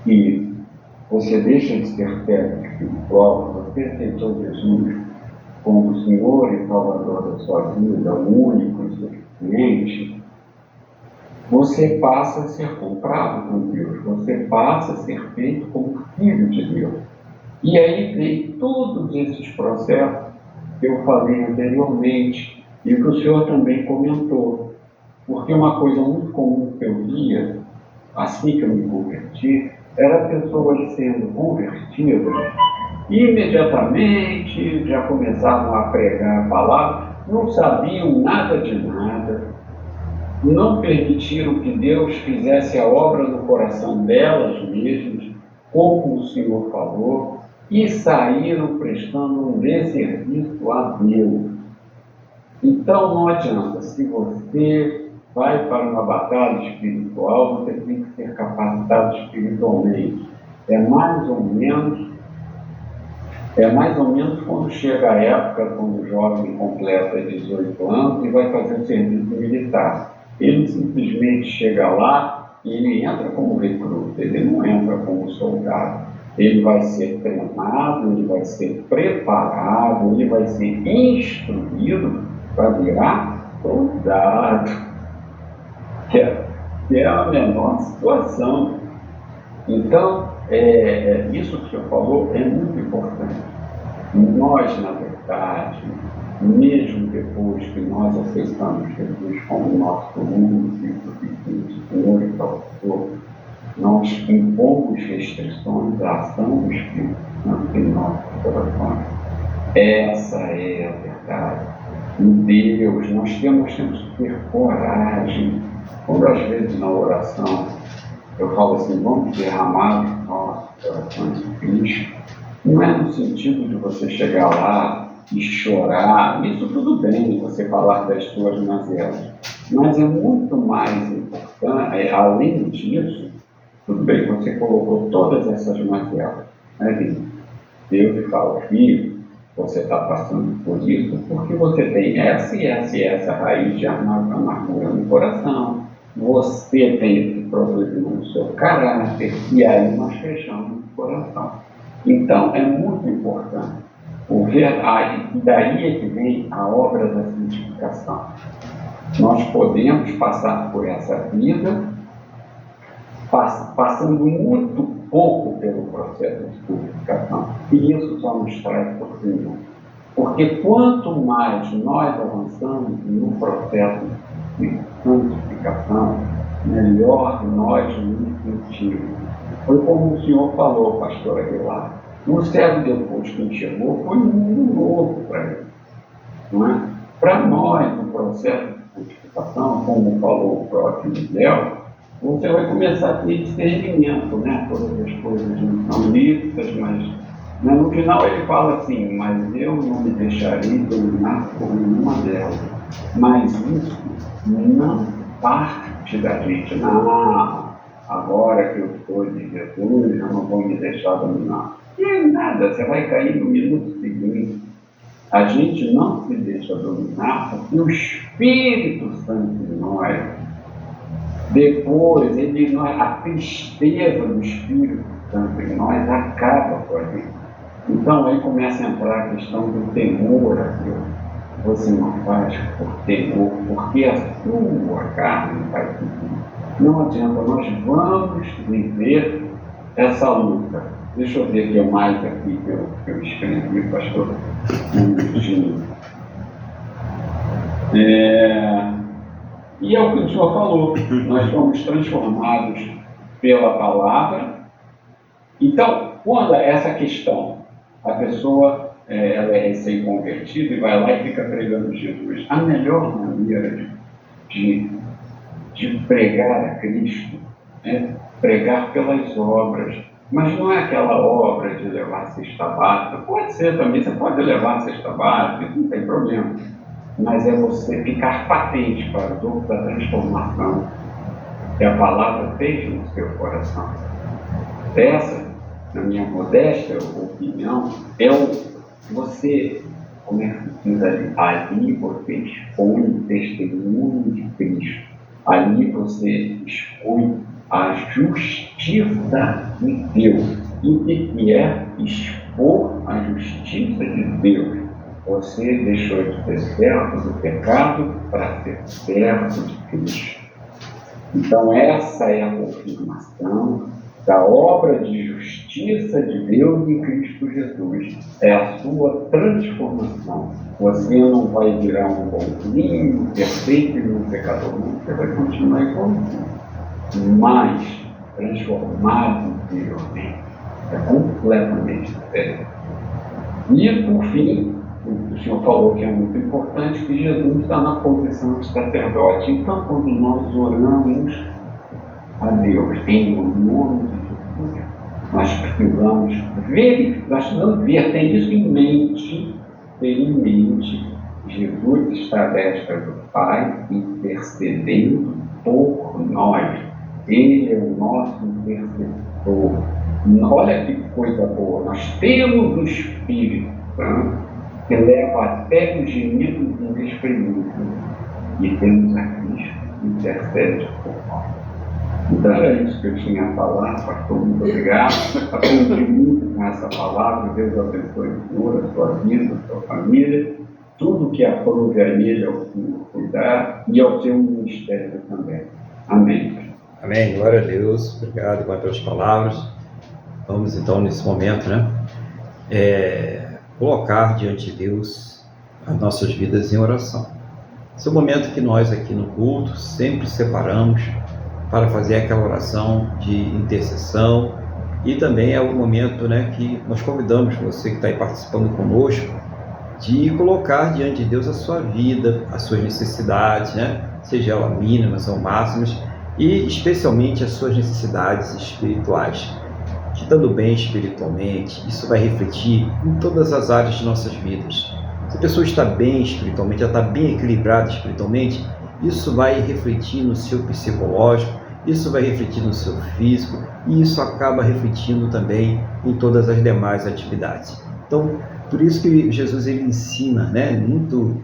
B: que você deixa de ser cego espiritual, você aceitou Jesus como Senhor e Salvador da sua vida, único e suficiente, você passa a ser comprado com Deus, você passa a ser feito como filho de Deus. E aí vem todos esses processos que eu falei anteriormente e que o senhor também comentou. Porque uma coisa muito comum que eu via, assim que eu me converti, era pessoas sendo convertidas e imediatamente já começavam a pregar a palavra, não sabiam nada de nada, não permitiram que Deus fizesse a obra no coração delas mesmas, como o Senhor falou, e saíram prestando um desserviço a Deus. Então não adianta, se você vai para uma batalha espiritual, você tem que ser capacitado espiritualmente. É mais ou menos quando chega a época, quando o jovem completa 18 anos e vai fazer o serviço militar. Ele simplesmente chega lá e ele entra como recruta, ele não entra como soldado. Ele vai ser treinado, ele vai ser preparado, ele vai ser instruído para virar soldado, que é a menor situação. Então, isso que o senhor falou é muito importante. Nós, na verdade, mesmo depois que nós aceitamos Jesus como nosso único e suficiente Senhor e Salvador, nós impomos restrições à ação do Espírito Santo em nossos corações. Essa é a verdade. Em Deus, nós temos que ter coragem. Quando às vezes na oração eu falo assim, vamos derramar os nossos corações em Cristo, não é no sentido de você chegar lá e chorar, isso tudo bem, você falar das suas mazelas, mas é muito mais importante, além disso, tudo bem, você colocou todas essas mazelas, né? Deus lhe fala, filho, você está passando por isso porque você tem essa e essa e essa raiz de amargura no coração, você tem esse problema no seu caráter, e aí nós fechamos o coração. Então, é muito importante. O E daí é que vem a obra da santificação. Nós podemos passar por essa vida passando muito pouco pelo processo de purificação. E isso só nos traz por Senhor. Porque quanto mais nós avançamos no processo de santificação, melhor nós nos sentimos. Foi como o senhor falou, pastor Aguilar. O cego, depois que enxergou, foi um mundo novo para ele. Não é? Para nós, no processo de santificação, como falou o próprio Miguel, você vai começar a ter discernimento, né? Todas as coisas não são lícitas, mas no final ele fala assim: mas eu não me deixarei dominar por nenhuma delas. Mas isso não parte da gente. Não, agora que eu estou de Jesus, eu não vou me deixar dominar. E nada, você vai cair no minuto seguinte. A gente não se deixa dominar porque o Espírito Santo em nós, depois, a tristeza do Espírito Santo em nós acaba com a gente. Então aí começa a entrar a questão do temor a Deus. Você não faz por temor, porque a sua carne faz sentido. Não adianta, nós vamos viver essa luta. Deixa eu ver o que mais aqui que eu escrevi, pastor. Um minutinho. E é o que o senhor falou, nós fomos transformados pela palavra. Então, quando essa questão, a pessoa ela é recém-convertida e vai lá e fica pregando Jesus, a melhor maneira de pregar a Cristo é pregar pelas obras. Mas não é aquela obra de levar a cesta básica. Pode ser também, você pode levar a cesta básica, isso não tem problema. Mas é você ficar patente para os outros da transformação que a palavra fez no seu coração. Essa, na minha modesta opinião, é você, como é que diz ali você expõe o testemunho de Cristo. Ali você expõe a justiça de Deus. E o que é expor a justiça de Deus? Você deixou de ser servo do pecado para ser servo de Cristo. Então essa é a confirmação da obra de justiça de Deus em Cristo Jesus. É a sua transformação. Você não vai virar um bonzinho, perfeito e um pecador, não. Você vai continuar igualzinho, mas transformado interiormente. É completamente diferente. E por fim, o senhor falou que é muito importante, que Jesus está na posição de sacerdote. Então, quando nós oramos a Deus em nome de Jesus, nós precisamos ver, ter isso em mente, Jesus está à destra do Pai, intercedendo por nós. Ele é o nosso intercessor. Olha que coisa boa, nós temos o Espírito Santo que leva até os gemidos inexprimíveis, e temos a Cristo que intercede por nós. Então era isso que eu tinha a falar, pastor, muito obrigado. Aprendi muito com essa palavra. Deus abençoe o senhor, a sua vida, a sua família, tudo que aprove a ele ao Senhor cuidar e ao seu ministério também. Amém.
A: Amém, glória a Deus, obrigado pelas palavras. Vamos então nesse momento, colocar diante de Deus as nossas vidas em oração. Esse é o momento que nós aqui no culto sempre separamos para fazer aquela oração de intercessão, e também é o momento que nós convidamos você que está aí participando conosco de colocar diante de Deus a sua vida, as suas necessidades, seja elas mínimas ou máximas, e especialmente as suas necessidades espirituais. Estando bem espiritualmente, isso vai refletir em todas as áreas de nossas vidas. Se a pessoa está bem espiritualmente, ela está bem equilibrada espiritualmente, isso vai refletir no seu psicológico, isso vai refletir no seu físico, e isso acaba refletindo também em todas as demais atividades. Então, por isso que Jesus ele ensina muito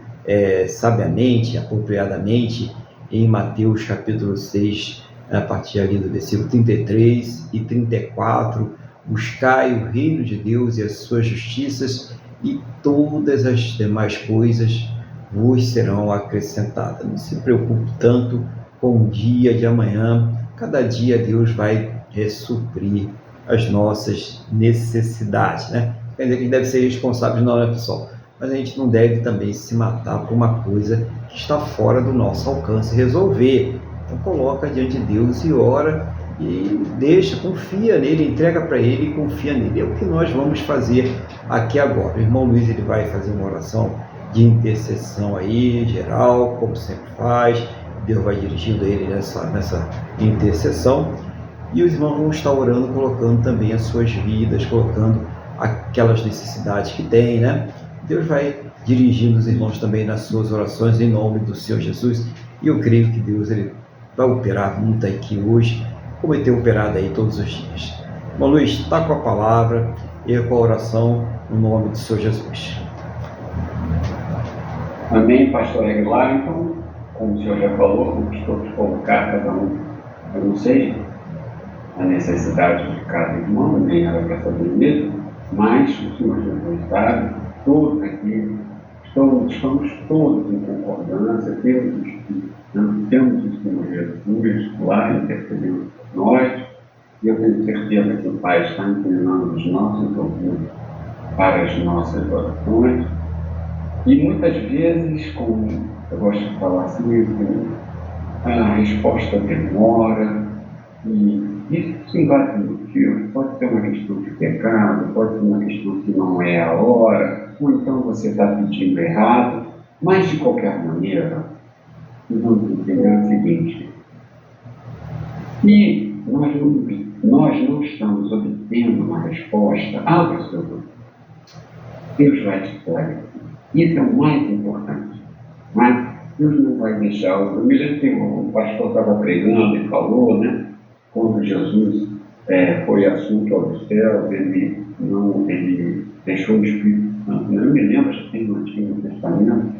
A: sabiamente, apropriadamente, em Mateus capítulo 6, a partir ali do versículo 33 e 34, buscai o reino de Deus e as suas justiças, e todas as demais coisas vos serão acrescentadas. Não se preocupe tanto com o dia de amanhã. Cada dia Deus vai suprir as nossas necessidades, né? Quer dizer que a gente deve ser responsável, não, né, pessoal? Mas a gente não deve também se matar por uma coisa que está fora do nosso alcance resolver. Então coloca diante de Deus e ora e deixa, confia nele, entrega para ele e confia nele. É o que nós vamos fazer aqui agora. O irmão Luiz ele vai fazer uma oração de intercessão aí, geral, como sempre faz. Deus vai dirigindo ele nessa intercessão. E os irmãos vão estar orando, colocando também as suas vidas, colocando aquelas necessidades que tem, né? Deus vai dirigindo os irmãos também nas suas orações em nome do Senhor Jesus. E eu creio que Deus ele vai operar muito aqui hoje, como ele tem operado aí todos os dias. Irmão Luiz, está com a palavra e com a oração no nome do Senhor Jesus.
B: Amém, pastor Aguilar. Então, como o senhor já falou, vamos todos colocar cada um, eu não sei a necessidade de cada irmão, nem era para saber mesmo, mas o Senhor Jesus sabe, todos aqui estamos todos em concordância, temos o Senhor Jesus lá intercedendo por nós, e eu tenho certeza que o Pai está inclinando os nossos ouvidos para as nossas orações, e muitas vezes, como eu gosto de falar assim, a resposta demora, e isso tem vários motivos. Pode ser uma questão de pecado, pode ser uma questão que não é a hora, ou então você está pedindo errado, mas de qualquer maneira, nós vamos entender o seguinte: se nós não estamos obtendo uma resposta, abra o seu Deus. Deus vai te esclarecer. Isso é o mais importante. Mas Deus não vai deixar. Eu me lembro que o pastor estava pregando e falou, né? Quando Jesus foi assunto aos céus, ele deixou o Espírito Santo. Eu me lembro, acho que tem no Antigo Testamento,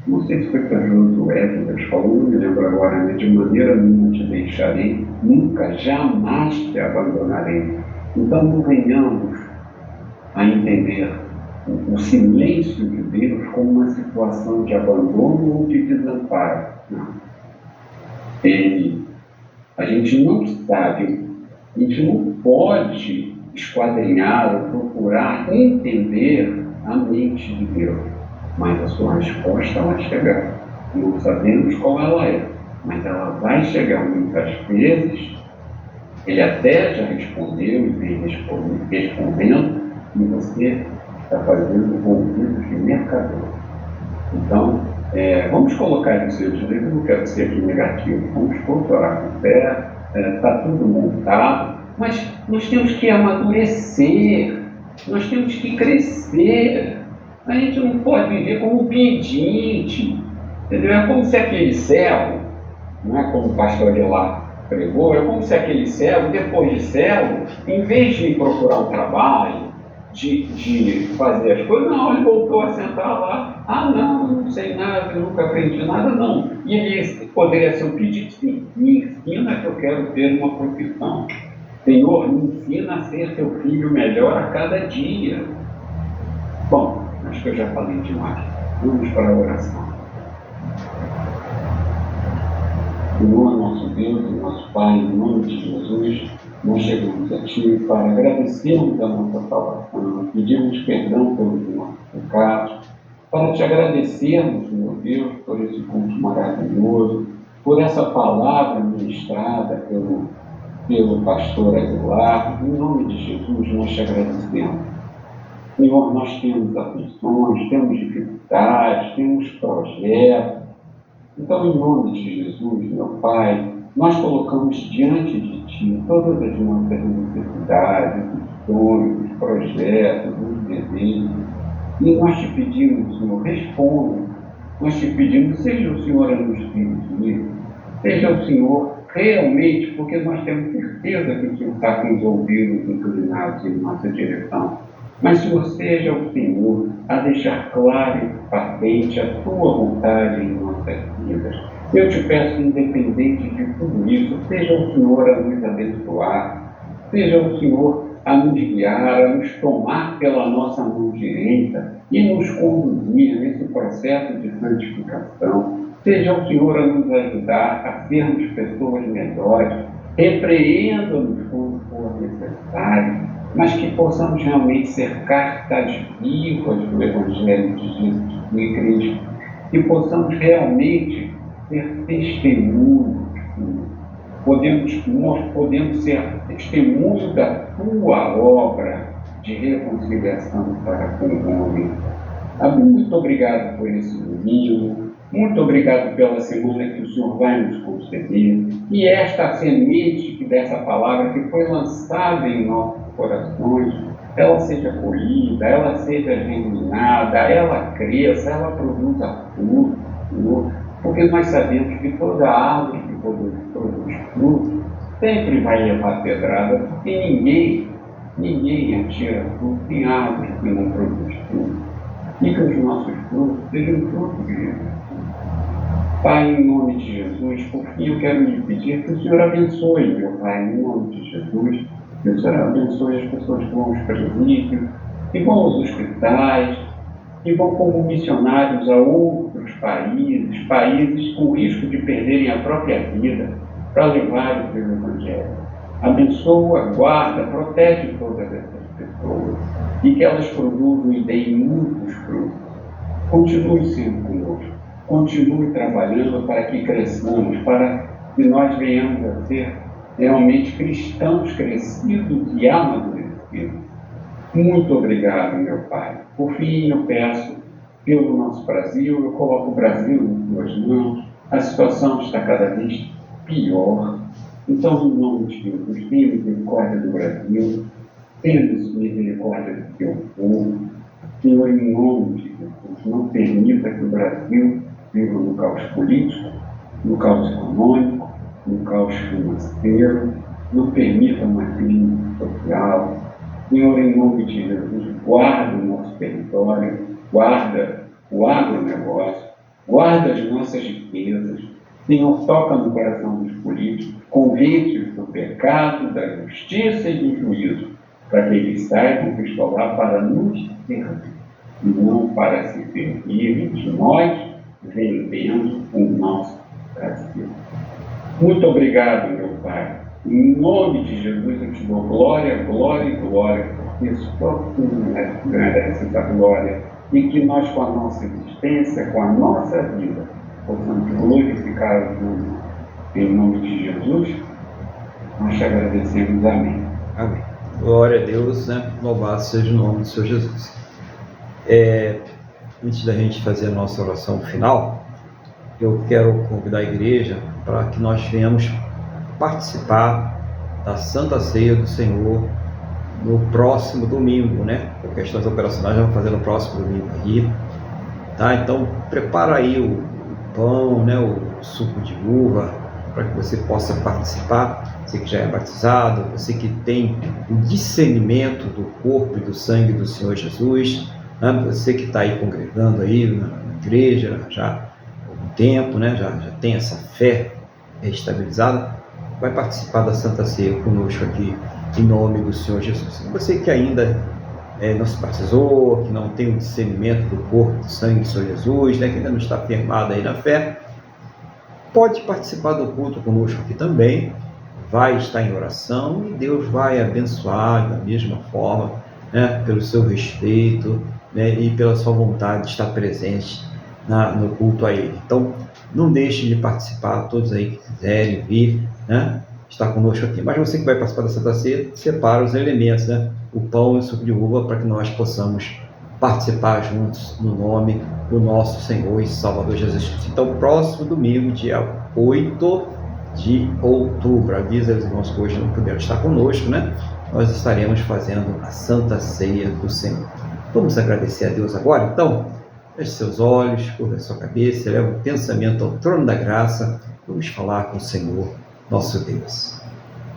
B: não sei se foi para Josué que Deus falou, não me lembro agora, né? De maneira nenhuma te deixarei, nunca, jamais te abandonarei. Então não venhamos a entender o silêncio de Deus como uma situação de abandono ou de desamparo. Não. A gente não sabe, a gente não pode esquadrinhar ou procurar entender a mente de Deus, mas a sua resposta vai chegar. Não sabemos qual ela é, mas ela vai chegar muitas vezes. Ele até já respondeu e vem respondendo, e você está fazendo ouvidos de mercador. Então, vamos colocar isso, eu não quero ser aqui negativo, vamos orar com fé, está tudo montado, mas nós temos que amadurecer, nós temos que crescer, a gente não pode viver como pedinte, entendeu? É como se aquele cego, não é como o pastor Aguilar pregou, é como se aquele cego, depois de cego, em vez de procurar um trabalho, de fazer as coisas, não, ele voltou a sentar lá, não, eu não sei nada, eu nunca aprendi nada, não. E ele poderia ser um pedido, sim, me ensina que eu quero ter uma profissão. Senhor, me ensina a ser teu filho melhor a cada dia. Bom, acho que eu já falei demais. Vamos para a oração. Senhor, nosso Deus e nosso Pai, em nome de Jesus, nós chegamos a Ti para agradecermos a nossa salvação, pedirmos perdão pelos nossos pecados, para Te agradecermos, meu Deus, por esse culto maravilhoso, por essa palavra ministrada pelo pastor Aguilar. Em nome de Jesus, nós Te agradecemos. Senhor, nós temos aflições, temos dificuldades, temos projetos. Então, em nome de Jesus, meu Pai, nós colocamos diante de Ti todas as nossas necessidades, os sonhos, os projetos, os desejos. E nós Te pedimos, Senhor, responda. Nós Te pedimos, seja o Senhor a nos dirigir, seja o Senhor realmente, porque nós temos certeza que o Senhor está com os ouvidos inclinados em nossa direção. Mas, Senhor, seja o Senhor a deixar claro e patente a Tua vontade em nossas vidas. Eu Te peço, independente de tudo isso, seja o Senhor a nos abençoar, seja o Senhor a nos guiar, a nos tomar pela nossa mão direita e nos conduzir nesse processo de santificação. Seja o Senhor a nos ajudar a sermos pessoas melhores, repreenda-nos quando for necessário, mas que possamos realmente ser cartas vivas do Evangelho de Jesus Cristo, que possamos realmente ser testemunhos. Nós podemos ser testemunho da tua obra de reconciliação para com o homem. Muito obrigado por esse domingo, muito obrigado pela semana que o Senhor vai nos conceder, e esta semente dessa palavra que foi lançada em nossos corações, ela seja colhida, ela seja germinada, ela cresça, ela produza fruto, Senhor, porque nós sabemos que toda árvore que produz fruto sempre vai levar pedrada, porque ninguém atira fruto em árvore que não produz fruto. E que os nossos frutos sejam frutos de Jesus. Pai, em nome de Jesus, por fim eu quero lhe pedir que o Senhor abençoe, meu Pai, em nome de Jesus, que o Senhor abençoe as pessoas que vão aos presídios, que vão aos hospitais, que vão como missionários a outros países com risco de perderem a própria vida para levar o teu Evangelho. Abençoa, guarda, protege todas essas pessoas e que elas produzam e deem muitos frutos. Continue sendo conosco, continue trabalhando para que cresçamos, para que nós venhamos a ser realmente cristãos crescidos e amadurecidos. Muito obrigado, meu Pai. Por fim, eu peço pelo nosso Brasil, eu coloco o Brasil em tuas mãos, a situação está cada vez pior. Então, em nome de Jesus, tenha misericórdia do Brasil, tenha misericórdia do teu povo. Senhor, em nome de Jesus, não permita que o Brasil viva no caos político, no caos econômico, no caos financeiro, não permita uma crise social. Senhor, em nome de Jesus, guarda o nosso território, guarda o agronegócio, guarda as nossas riquezas. Senhor, toca no coração dos políticos, convence-os do pecado, da justiça e do juízo, para que eles saibam que estão lá para nos servir, e não para se servirem de nós, vendendo o nosso Brasil. Muito obrigado, meu Pai. Em nome de Jesus eu te dou glória, glória e glória, porque só tu mereces essa glória, e que nós, com a nossa existência, com a nossa vida, possamos glorificar o nome. Em nome de Jesus, nós te agradecemos. Amém.
A: Amém. Glória a Deus, né? Louvado seja o nome do Senhor Jesus. Antes da gente fazer a nossa oração final, eu quero convidar a igreja para que nós venhamos participar da Santa Ceia do Senhor no próximo domingo, né? Por questões operacionais, vamos fazer no próximo domingo aqui, tá? Então, prepara aí o pão, né? O suco de uva, para que você possa participar, você que já é batizado, você que tem o discernimento do corpo e do sangue do Senhor Jesus, né? Você que está aí congregando aí na igreja já há algum tempo, né? Já tem essa fé estabilizada, vai participar da Santa Ceia conosco aqui, em nome do Senhor Jesus. Você que ainda não se batizou, que não tem o discernimento do corpo e do sangue do Senhor Jesus, né? Que ainda não está firmado aí na fé, pode participar do culto conosco aqui também, vai estar em oração e Deus vai abençoar da mesma forma, né? Pelo seu respeito, né? E pela sua vontade de estar presente no culto a Ele. Então, não deixe de participar, todos aí que quiserem vir, né? Estar conosco aqui. Mas você que vai participar da Santa Ceia, separa os elementos, né? O pão e o suco de uva, para que nós possamos participar juntos no nome do nosso Senhor e Salvador Jesus Cristo. Então, próximo domingo, dia 8 de outubro, avisa os irmãos que hoje não puderam estar conosco, né? Nós estaremos fazendo a Santa Ceia do Senhor. Vamos agradecer a Deus agora, então? Feche seus olhos, curva a sua cabeça, leva o pensamento ao trono da graça. Vamos falar com o Senhor, nosso Deus.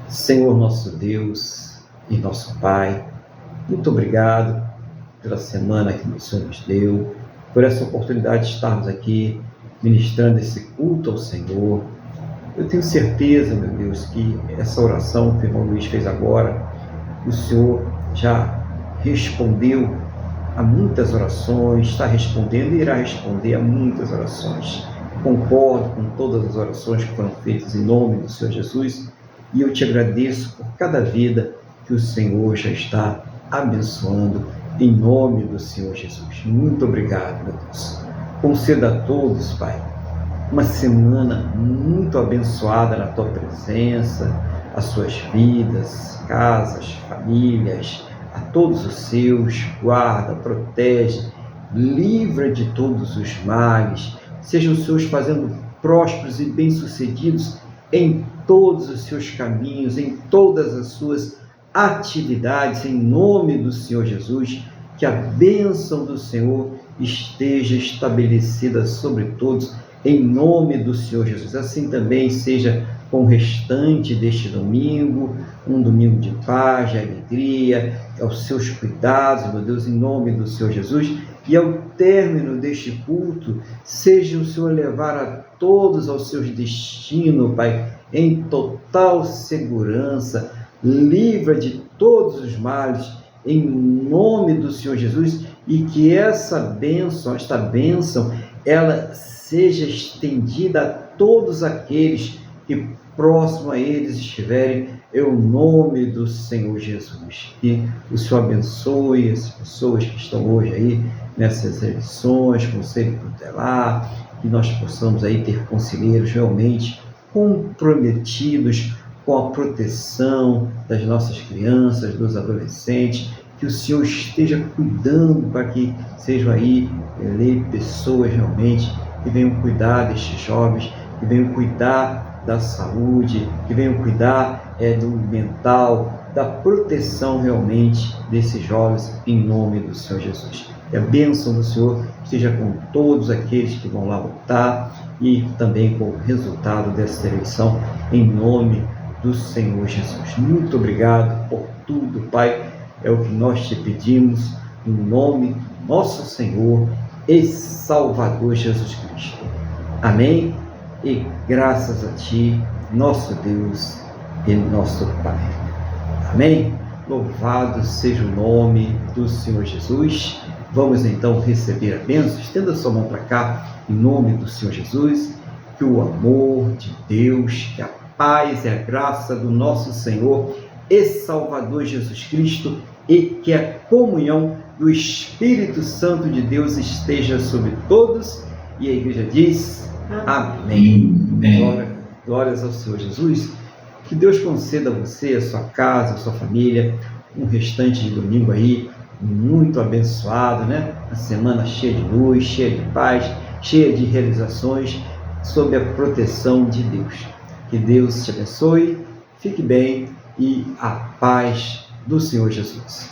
A: Senhor, nosso Deus e nosso Pai, muito obrigado pela semana que o Senhor nos deu, por essa oportunidade de estarmos aqui ministrando esse culto ao Senhor. Eu tenho certeza, meu Deus, que essa oração que o irmão Luiz fez agora o Senhor já respondeu a muitas orações, está respondendo e irá responder a muitas orações. Concordo com todas as orações que foram feitas em nome do Senhor Jesus e eu te agradeço por cada vida que o Senhor já está abençoando em nome do Senhor Jesus. Muito obrigado, meu Deus. Conceda a todos, Pai, uma semana muito abençoada na Tua presença, as suas vidas, casas, famílias, a todos os seus, guarda, protege, livra de todos os males, sejam os seus fazendo prósperos e bem-sucedidos em todos os seus caminhos, em todas as suas atividades, em nome do Senhor Jesus, que a bênção do Senhor esteja estabelecida sobre todos, em nome do Senhor Jesus. Assim também seja com o restante deste domingo, um domingo de paz, de alegria, aos seus cuidados, meu Deus, em nome do Senhor Jesus. E ao término deste culto, seja o Senhor levar a todos aos seus destinos, Pai, em total segurança, livra de todos os males, em nome do Senhor Jesus, e que esta bênção, ela seja estendida a todos aqueles que próximo a eles estiverem, em nome do Senhor Jesus. Que o Senhor abençoe as pessoas que estão hoje aí nessas eleições, conselho tutelar, que nós possamos aí ter conselheiros realmente comprometidos com a proteção das nossas crianças, dos adolescentes, que o Senhor esteja cuidando para que sejam aí pessoas realmente que venham cuidar destes jovens, que venham cuidar da saúde, que venham cuidar do mental, da proteção realmente desses jovens, em nome do Senhor Jesus. Que a bênção do Senhor esteja com todos aqueles que vão lá votar e também com o resultado dessa eleição, em nome do Senhor Jesus. Muito obrigado por tudo, Pai. É o que nós te pedimos, em nome do nosso Senhor e Salvador Jesus Cristo. Amém? E graças a Ti, nosso Deus e nosso Pai. Amém? Louvado seja o nome do Senhor Jesus. Vamos então receber a bênção. Estenda a sua mão para cá, em nome do Senhor Jesus. Que o amor de Deus, que a paz e a graça do nosso Senhor e Salvador Jesus Cristo e que a comunhão do Espírito Santo de Deus esteja sobre todos. E a igreja diz: amém. Glórias ao Senhor Jesus. Que Deus conceda a você, a sua casa, a sua família, um restante de domingo aí muito abençoado, né? Uma semana cheia de luz, cheia de paz, cheia de realizações, sob a proteção de Deus. Que Deus te abençoe, fique bem e a paz do Senhor Jesus.